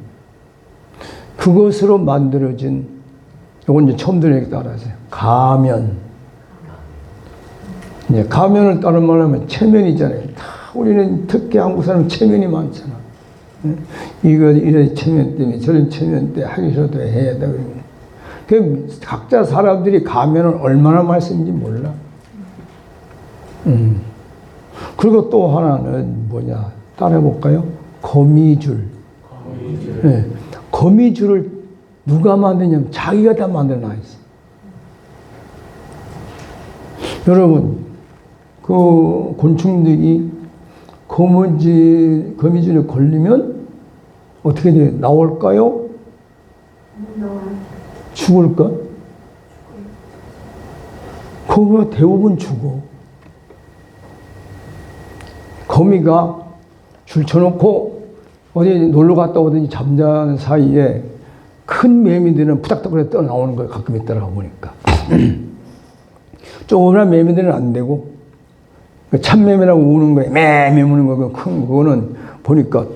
Speaker 1: 그것으로 만들어진 이건 이제 처음 들으니까 따라하세요. 가면. 이제 가면을 따른 말하면 체면이잖아요. 다 우리는 특히 한국 사람은 체면이 많잖아. 이거 이런 체면 때문에 저런 체면 때문에 하기 싫어도 해야 돼. 그 각자 사람들이 가면을 얼마나 많이 쓰는지 몰라. 그리고 또 하나는 뭐냐? 따라해볼까요? 거미줄. 네. 거미줄을 누가 만드냐면 자기가 다 만들어 놔있어. 여러분, 그 곤충들이 거미줄에 걸리면 어떻게 돼? 나올까요? 죽을까? 그거 대부분 죽어. 거미가 줄 쳐놓고 어디 놀러 갔다 오더니 잠자는 사이에 큰 매미들은 푸닥푸닥 떠 나오는 거예요. 가끔 있더라 보니까. 조그만 매미들은 안 되고 참매미라고 우는 거예요. 매매 우는 거고 큰 그거는 보니까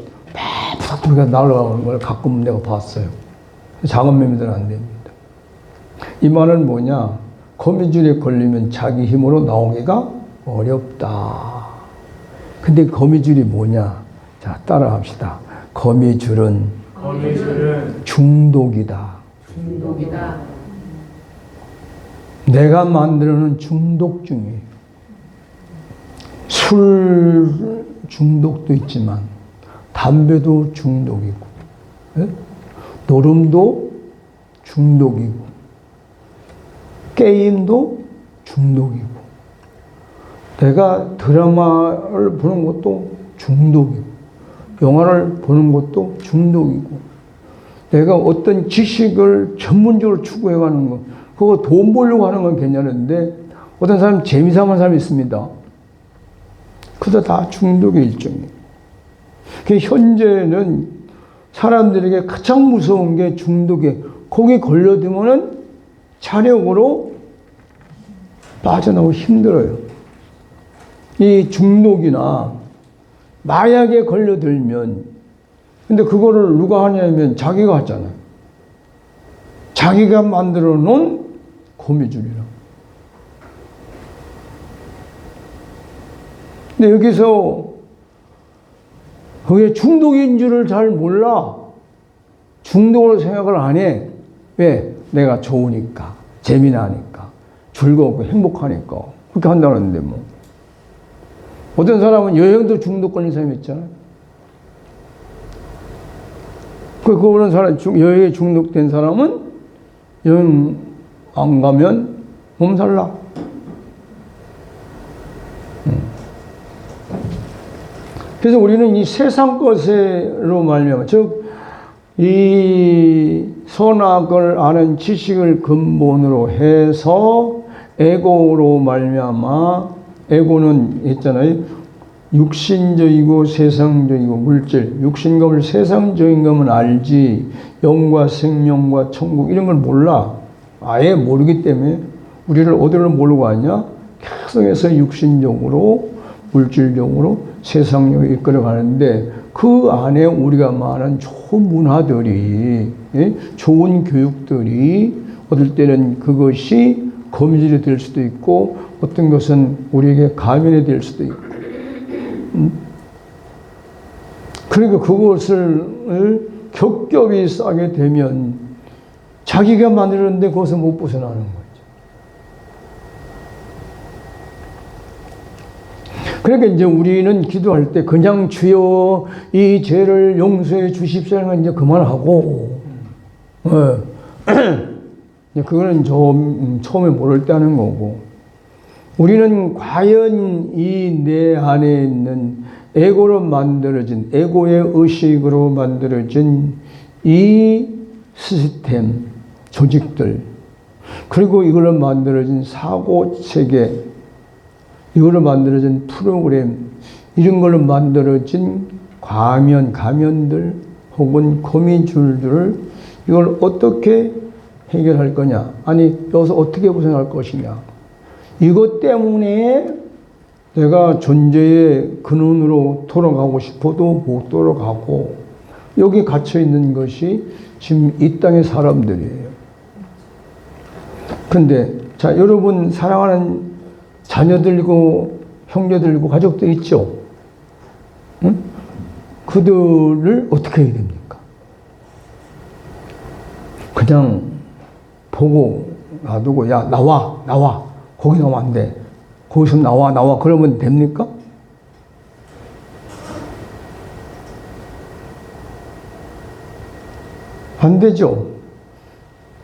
Speaker 1: 푸닥푸닥 날아가는 걸 가끔 내가 봤어요. 작은 매미들은 안 됩니다. 이 말은 뭐냐? 거미줄에 걸리면 자기 힘으로 나오기가 어렵다. 근데 거미줄이 뭐냐? 자, 따라합시다. 거미줄은 중독이다. 내가 만들어놓은 중독중이에요. 술 중독도 있지만 담배도 중독이고, 예? 노름도 중독이고, 게임도 중독이고, 내가 드라마를 보는 것도 중독이고, 영화를 보는 것도 중독이고, 내가 어떤 지식을 전문적으로 추구해가는 것, 그거 돈 벌려고 하는 건 괜찮은데, 어떤 사람 재미삼아 사람이 있습니다. 그도 다 중독의 일종이에요. 현재는 사람들에게 가장 무서운 게 중독에, 거기 걸려들면은 자력으로 빠져나오기 힘들어요. 이 중독이나 마약에 걸려들면, 근데 그거를 누가 하냐면 자기가 하잖아요. 자기가 만들어 놓은 거미줄이라. 근데 여기서 그게 중독인 줄을 잘 몰라. 중독으로 생각을 안 해. 왜? 내가 좋으니까, 재미나니까, 즐겁고 행복하니까. 그렇게 한다는데 뭐. 어떤 사람은 여행도 중독 걸린 사람이 있잖아요. 그런 사람, 여행에 중독된 사람은 여행 안 가면 몸살 나. 그래서 우리는 이 세상 것으로 말미암아, 즉, 이 선악을 아는 지식을 근본으로 해서 에고로 말미암아, 에고는 했잖아요. 육신적이고 세상적이고 물질, 육신과 세상적인 것만 알지 영과 생명과 천국 이런 걸 몰라. 아예 모르기 때문에 우리를 어디로 몰고 가냐? 계속해서 육신적으로 물질적으로 세상적으로 이끌어 가는데 그 안에 우리가 말하는 좋은 문화들이, 예? 좋은 교육들이 어떨 때는 그것이 거미줄이 될 수도 있고 어떤 것은 우리에게 가면이 될 수도 있고, 그러니까 그것을 겹겹이 싸게 되면 자기가 만들었는데 거기서 못 벗어나는 거죠. 그러니까 이제 우리는 기도할 때 그냥 주여 이 죄를 용서해 주십시오 하는 건 이제 그만하고, 그거는 처음에 모를 때 하는 거고, 우리는 과연 이 내 안에 있는 에고로 만들어진, 에고의 의식으로 만들어진 이 시스템, 조직들, 그리고 이걸로 만들어진 사고 체계, 이걸로 만들어진 프로그램, 이런 걸로 만들어진 가면들 혹은 거미줄들을 이걸 어떻게 해결할 거냐, 아니 여기서 어떻게 벗어날 것이냐, 이것 때문에 내가 존재의 근원으로 돌아가고 싶어도 못 돌아가고 여기 갇혀 있는 것이 지금 이 땅의 사람들이에요. 그런데 자, 여러분 사랑하는 자녀들이고 형제들이고 가족들 있죠? 응? 그들을 어떻게 해야 됩니까? 그냥 보고 놔두고 야 나와 거기 나오면 안 돼, 거기서 나와 그러면 됩니까? 안 되죠.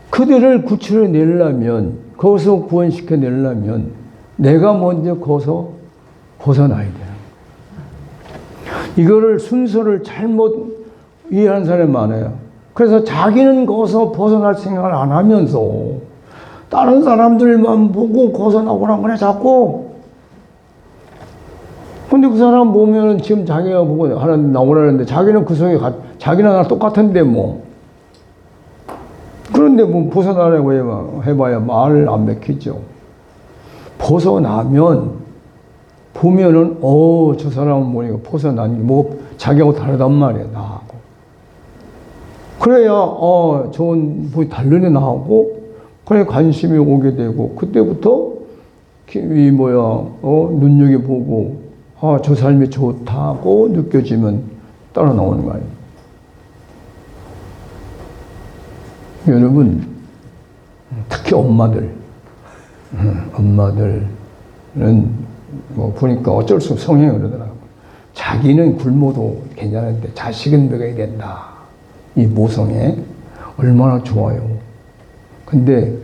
Speaker 1: 그들을 구출해 내려면, 거기서 구원시켜 내려면 내가 먼저 거기서 벗어나야 돼요. 이거를 순서를 잘못 이해하는 사람이 많아요. 그래서 자기는 거기서 벗어날 생각을 안 하면서 다른 사람들만 보고 벗어나고란 거네 자꾸. 근데 그 사람 보면은 지금 자기가 보고 하나 나오라는데 자기는 그 속에 자기나 나랑 똑같은데 뭐. 그런데 뭐 벗어나려고 해봐야 말을 안 맥히죠. 벗어나면 보면은 저 사람은 뭐니까 벗어나니 뭐 자기하고 다르단 말이야 나하고. 그래야 좋은 뭐 다르네 나하고. 그래 관심이 오게 되고 그때부터 눈여겨보고 저 삶이 좋다고 느껴지면 따라 나오는 거 아니에요. 여러분 특히 엄마들은 뭐 보니까 어쩔 수 없이 성향이 그러더라고요. 자기는 굶어도 괜찮은데 자식은 먹어야 된다. 이 모성애 얼마나 좋아요. 근데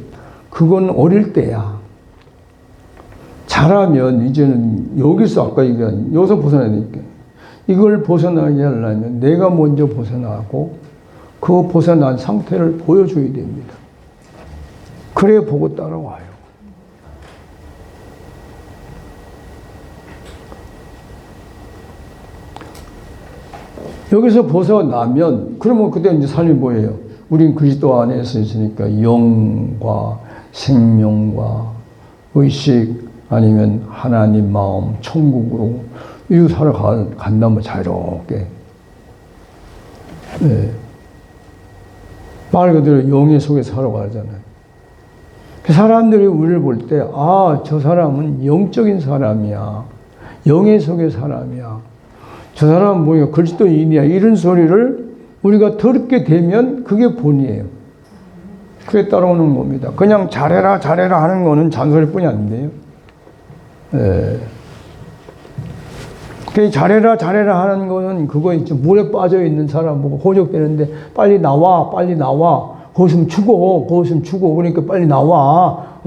Speaker 1: 그건 어릴 때야. 자라면 이제는 여기서 아까 얘기한 여기서 벗어나야 되니까 이걸 벗어나게 하려면 내가 먼저 벗어나고 그 벗어난 상태를 보여줘야 됩니다. 그래야 보고 따라와요. 여기서 벗어나면 그러면 그때 이제 삶이 뭐예요? 우린 그리스도 안에서 있으니까 영과 생명과 의식 아니면 하나님 마음 천국으로 이거 살아간다면 자유롭게. 네. 말 그대로 영의 속에 살아가잖아요. 그 사람들이 우리를 볼 때 저 사람은 영적인 사람이야. 영의 속의 사람이야. 저 사람은 뭐야 그리스도인이야. 이런 소리를 우리가 듣게 되면 그게 본이에요. 그게 따라오는 겁니다. 그냥 잘해라 하는 거는 잔소리뿐이 안 돼요. 네. 그 잘해라 하는 거는 그거 있죠. 물에 빠져 있는 사람 보고 호적되는데 빨리 나와. 거기서 죽어. 그러니까 빨리 나와.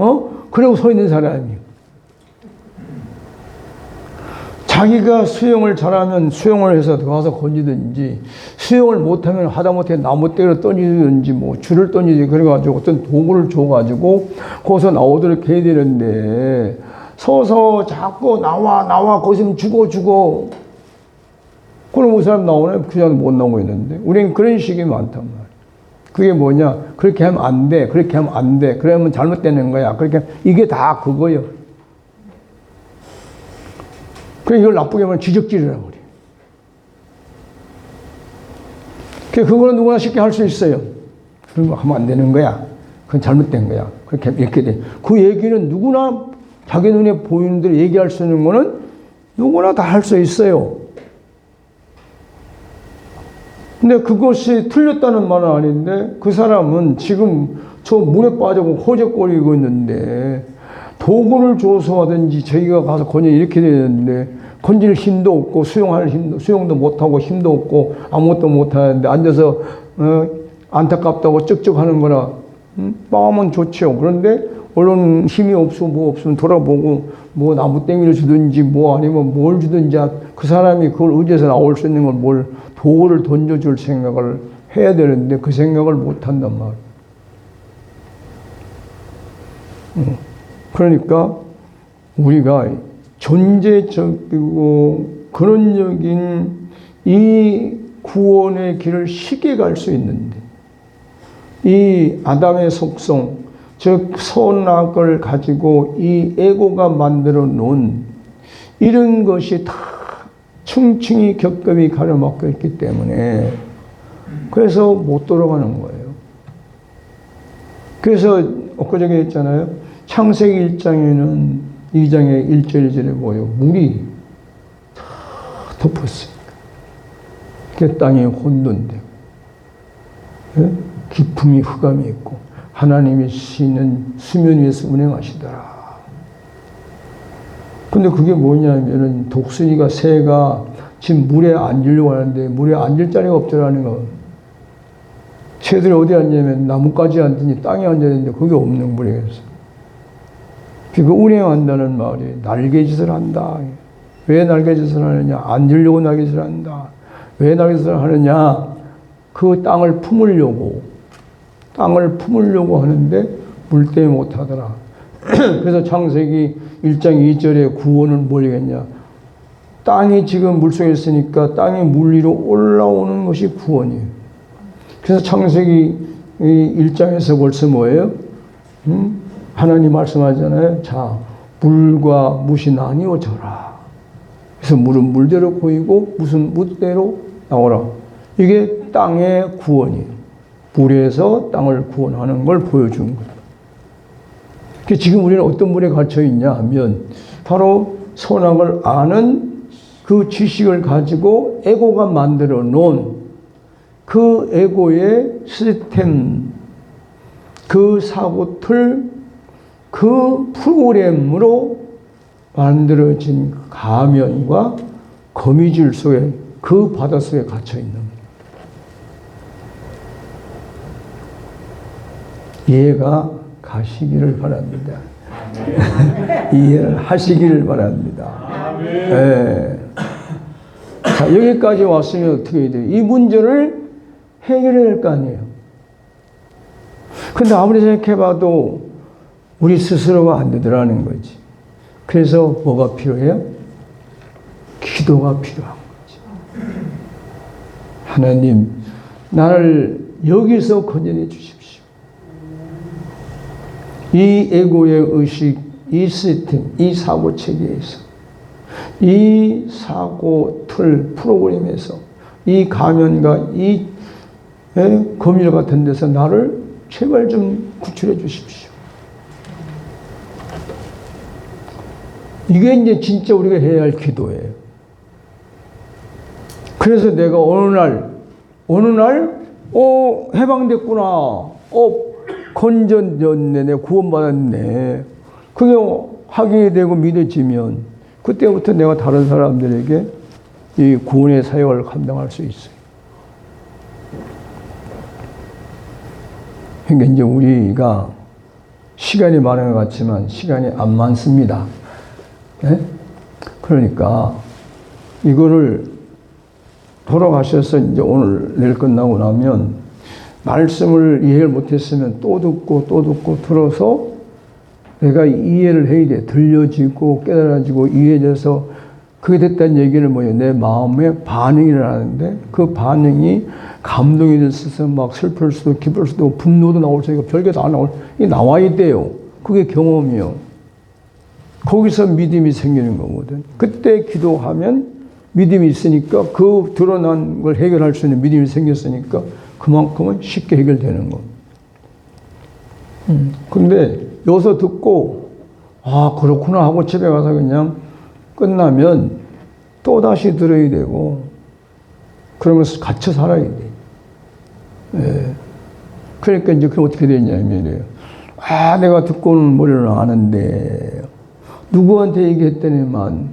Speaker 1: 그러고 서 있는 사람이에요. 자기가 수영을 잘하면 수영을 해서 들어가서 건지든지, 수영을 못하면 하다못해 나무떼로 던지든지, 뭐 줄을 던지든지, 그래가지고 어떤 도구를 줘가지고 거기서 나오도록 해야 되는데, 서서 자꾸 나와 거기서 죽어. 그럼 그 사람 나오네? 그 사람 못 나오고 있는데. 우리는 그런 식이 많단 말이야. 그게 뭐냐? 그렇게 하면 안 돼. 그렇게 하면 안 돼. 그러면 잘못되는 거야. 그렇게 이게 다 그거예요. 그래 이걸 나쁘게 하면 지적질이라고 그래. 그거는 누구나 쉽게 할 수 있어요. 그런 거 하면 안 되는 거야. 그건 잘못된 거야. 그렇게 이렇게 돼. 그 얘기는 누구나 자기 눈에 보이는 대로 얘기할 수 있는 거는 누구나 다 할 수 있어요. 근데 그것이 틀렸다는 말은 아닌데 그 사람은 지금 저 물에 빠지고 호적거리고 있는데 도구를 줘서 하든지 저희가 가서 건져 이렇게 되는데 건질 힘도 없고 수용도 못하고 힘도 없고 아무것도 못하는데 앉아서 안타깝다고 쩍쩍하는 거나 마음은 좋죠. 그런데 얼른 힘이 없고 뭐 없으면 돌아보고 뭐 나무땡이를 주든지 뭐 아니면 뭘 주든지 그 사람이 그걸 의지해서 나올 수 있는 걸 뭘 도구를 던져줄 생각을 해야 되는데 그 생각을 못 한단 말이에요. 그러니까 우리가 존재적이고 근원적인 이 구원의 길을 쉽게 갈 수 있는데 이 아담의 속성 즉 선악을 가지고 이 에고가 만들어 놓은 이런 것이 다 층층이 겹겹이 가려막혀 있기 때문에 그래서 못 돌아가는 거예요. 그래서 엊그저께 했잖아요. 창세기 1장에는 2장의 1절 2절에 뭐예요? 물이 다 덮었으니까. 그 땅이 혼돈되고 기품이 흑암이 있고 하나님이 쉬는 수면 위에서 운행하시더라. 근데 그게 뭐냐면은 독수리가 새가 지금 물에 앉으려고 하는데 물에 앉을 자리가 없더라는 거. 새들이 어디 앉냐면 나뭇가지에 앉더니 땅에 앉아야 되는데 그게 없는 물이겠어. 그 운행한다는 말이 날개짓을 한다. 왜 날개짓을 하느냐? 앉으려고 날개짓을 한다. 왜 날개짓을 하느냐? 그 땅을 품으려고 하는데 물 때문에 못하더라. 그래서 창세기 1장 2절에 구원은 뭐겠냐? 땅이 지금 물속에 있으니까 땅이 물 위로 올라오는 것이 구원이에요. 그래서 창세기 1장에서 벌써 뭐예요? 하나님 말씀하잖아요. 자, 물과 뭇이 나뉘어져라. 그래서 물은 물대로 보이고 뭇은 뭇대로 나오라. 이게 땅의 구원이에요. 물에서 땅을 구원하는 걸 보여준 거예요. 지금 우리는 어떤 물에 갇혀 있냐 하면 바로 선악을 아는 그 지식을 가지고 에고가 만들어 놓은 그 에고의 시스템, 그 사고틀, 그 프로그램으로 만들어진 가면과 거미줄 속에 그 바다 속에 갇혀 있는 거예요. 이해가 가시기를 바랍니다. 이해를 하시기를 바랍니다. 네. 자, 여기까지 왔으면 어떻게 해야 돼요? 이 문제를 해결해야 될 거 아니에요. 근데 아무리 생각해봐도 우리 스스로가 안 되더라는 거지. 그래서 뭐가 필요해요? 기도가 필요한 거지. 하나님, 나를 여기서 건져내 주십시오. 이 에고의 의식, 이 시스템, 이 사고 체계에서, 이 사고 틀 프로그램에서, 이 가면과 이 거미줄 같은 데서 나를 제발 좀 구출해 주십시오. 이게 이제 진짜 우리가 해야 할 기도예요. 그래서 내가 어느 날, 해방됐구나. 건졌네, 내가 구원받았네. 그게 하게 되고 믿어지면 그때부터 내가 다른 사람들에게 이 구원의 사역을 감당할 수 있어요. 그러니까 이제 우리가 시간이 많은 것 같지만 시간이 안 많습니다. 네? 그러니까 이거를 돌아가셔서 이제 오늘 내일 끝나고 나면 말씀을 이해를 못했으면 또 듣고 들어서 내가 이해를 해야 돼. 들려지고 깨달아지고 이해돼서 그게 됐다는 얘기는 뭐예요? 내 마음에 반응이 일어나는데 그 반응이 감동이 될 수 있어 막 슬플 수도 기쁠 수도 분노도 나올 수 있고 별게 다 이게 나와야 돼요. 그게 경험이요. 거기서 믿음이 생기는 거거든. 그때 기도하면 믿음이 있으니까 그 드러난 걸 해결할 수 있는 믿음이 생겼으니까 그만큼은 쉽게 해결되는 거. 근데 여기서 듣고 아 그렇구나 하고 집에 가서 그냥 끝나면 또 다시 들어야 되고 그러면서 갇혀 살아야 돼. 예. 그러니까 이제 그럼 어떻게 되냐면 이래요. 아 내가 듣고는 머리를 아는데 누구한테 얘기했더니만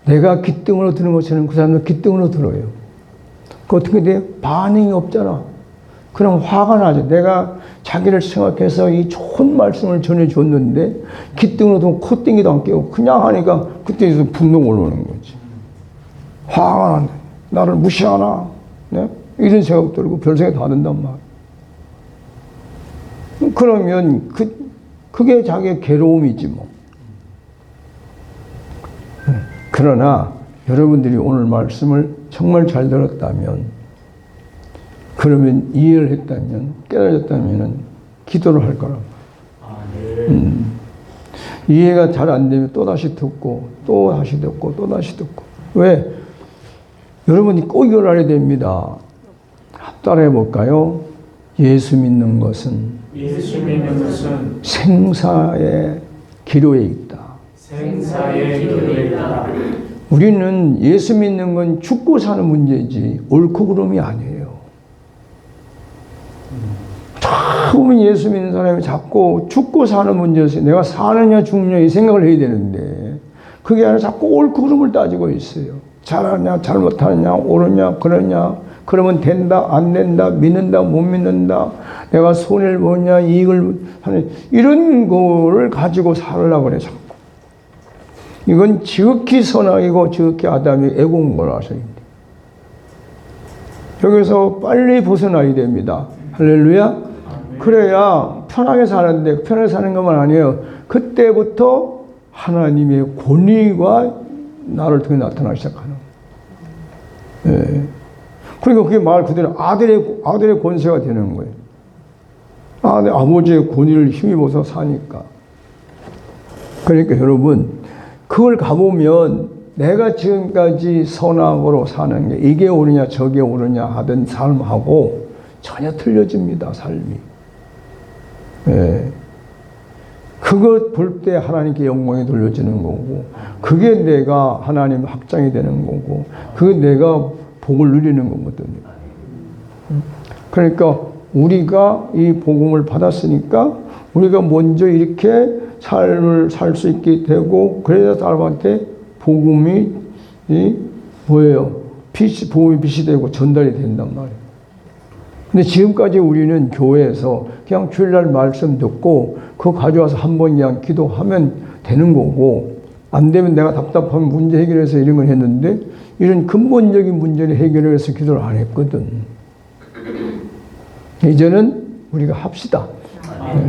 Speaker 1: 내가 귓등으로 들은 것처럼 그 사람도 귓등으로 들어요. 그 어떻게 돼요? 반응이 없잖아. 그럼 화가 나죠. 내가 자기를 생각해서 이 좋은 말씀을 전해줬는데 귓등으로도 콧등이도 안 깨고 그냥 하니까 그때에서 분노가 올라오는 거지. 화가 나네. 나를 무시하나? 네? 이런 생각 들고 별 생각 다 든단 말이야. 그러면 그게 자기의 괴로움이지 뭐. 그러나 여러분들이 오늘 말씀을 정말 잘 들었다면 그러면 이해를 했다면 깨달았다면 기도를 할 거란 말이야. 이해가 잘 안 되면 또다시 듣고 또 다시 듣고 또 다시 듣고. 왜? 여러분이 꼭 이걸 알아야 됩니다. 따라해 볼까요? 예수 믿는 것은 생사의 기로에 있다.
Speaker 2: 생사의 기로에 있다.
Speaker 1: 우리는 예수 믿는 건 죽고 사는 문제지 옳고 그름이 아니에요. 처음 예수 믿는 사람이 자꾸 죽고 사는 문제에서 내가 사느냐 죽느냐 이 생각을 해야 되는데 그게 아니라 자꾸 옳고 그름을 따지고 있어요. 잘하냐 잘못하느냐 옳으냐 그러냐 그러면 된다 안 된다 믿는다 못 믿는다 내가 손해를 보느냐 이익을 하느냐 이런 거를 가지고 살으려고 그래 자꾸. 이건 지극히 선악이고 지극히 아담이 애고인 거라서 여기서 빨리 벗어나야 됩니다. 할렐루야. 그래야 편하게 사는데 편하게 사는 것만 아니에요. 그때부터 하나님의 권위가 나를 통해 나타나기 시작하는 거예요. 예. 그러니까 그게 말 그대로 아들의 권세가 되는 거예요. 아버지의 권위를 힘입어서 사니까. 그러니까 여러분 그걸 가보면 내가 지금까지 선악으로 사는 게 이게 옳으냐 저게 옳으냐 하던 삶하고 전혀 틀려집니다. 삶이. 예. 그것 볼 때 하나님께 영광이 돌려지는 거고 그게 내가 하나님 확장이 되는 거고 그게 내가 복을 누리는 거거든요. 그러니까 우리가 이 복음을 받았으니까 우리가 먼저 이렇게 삶을 살 수 있게 되고 그래서 사람한테 복음이 뭐예요? 복음이 빛이 되고 전달이 된단 말이에요. 근데 지금까지 우리는 교회에서 그냥 주일날 말씀 듣고 그거 가져와서 한번 그냥 기도하면 되는 거고 안 되면 내가 답답하면 문제 해결해서 이런 걸 했는데 이런 근본적인 문제를 해결해서 기도를 안 했거든. 이제는 우리가 합시다.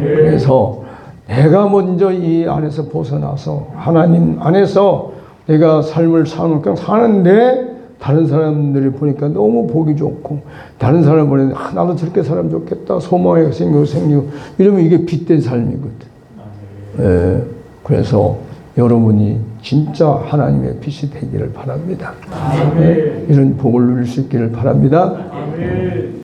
Speaker 1: 그래서 내가 먼저 이 안에서 벗어나서 하나님 안에서 내가 삶을 그냥 사는데 다른 사람들이 보니까 너무 보기 좋고 다른 사람 보니 나도 저렇게 살면 좋겠다 소망이 생기고 이러면 이게 빛된 삶이거든. 예, 그래서 여러분이 진짜 하나님의 빛이 되기를 바랍니다. 예, 이런 복을 누릴 수 있기를 바랍니다.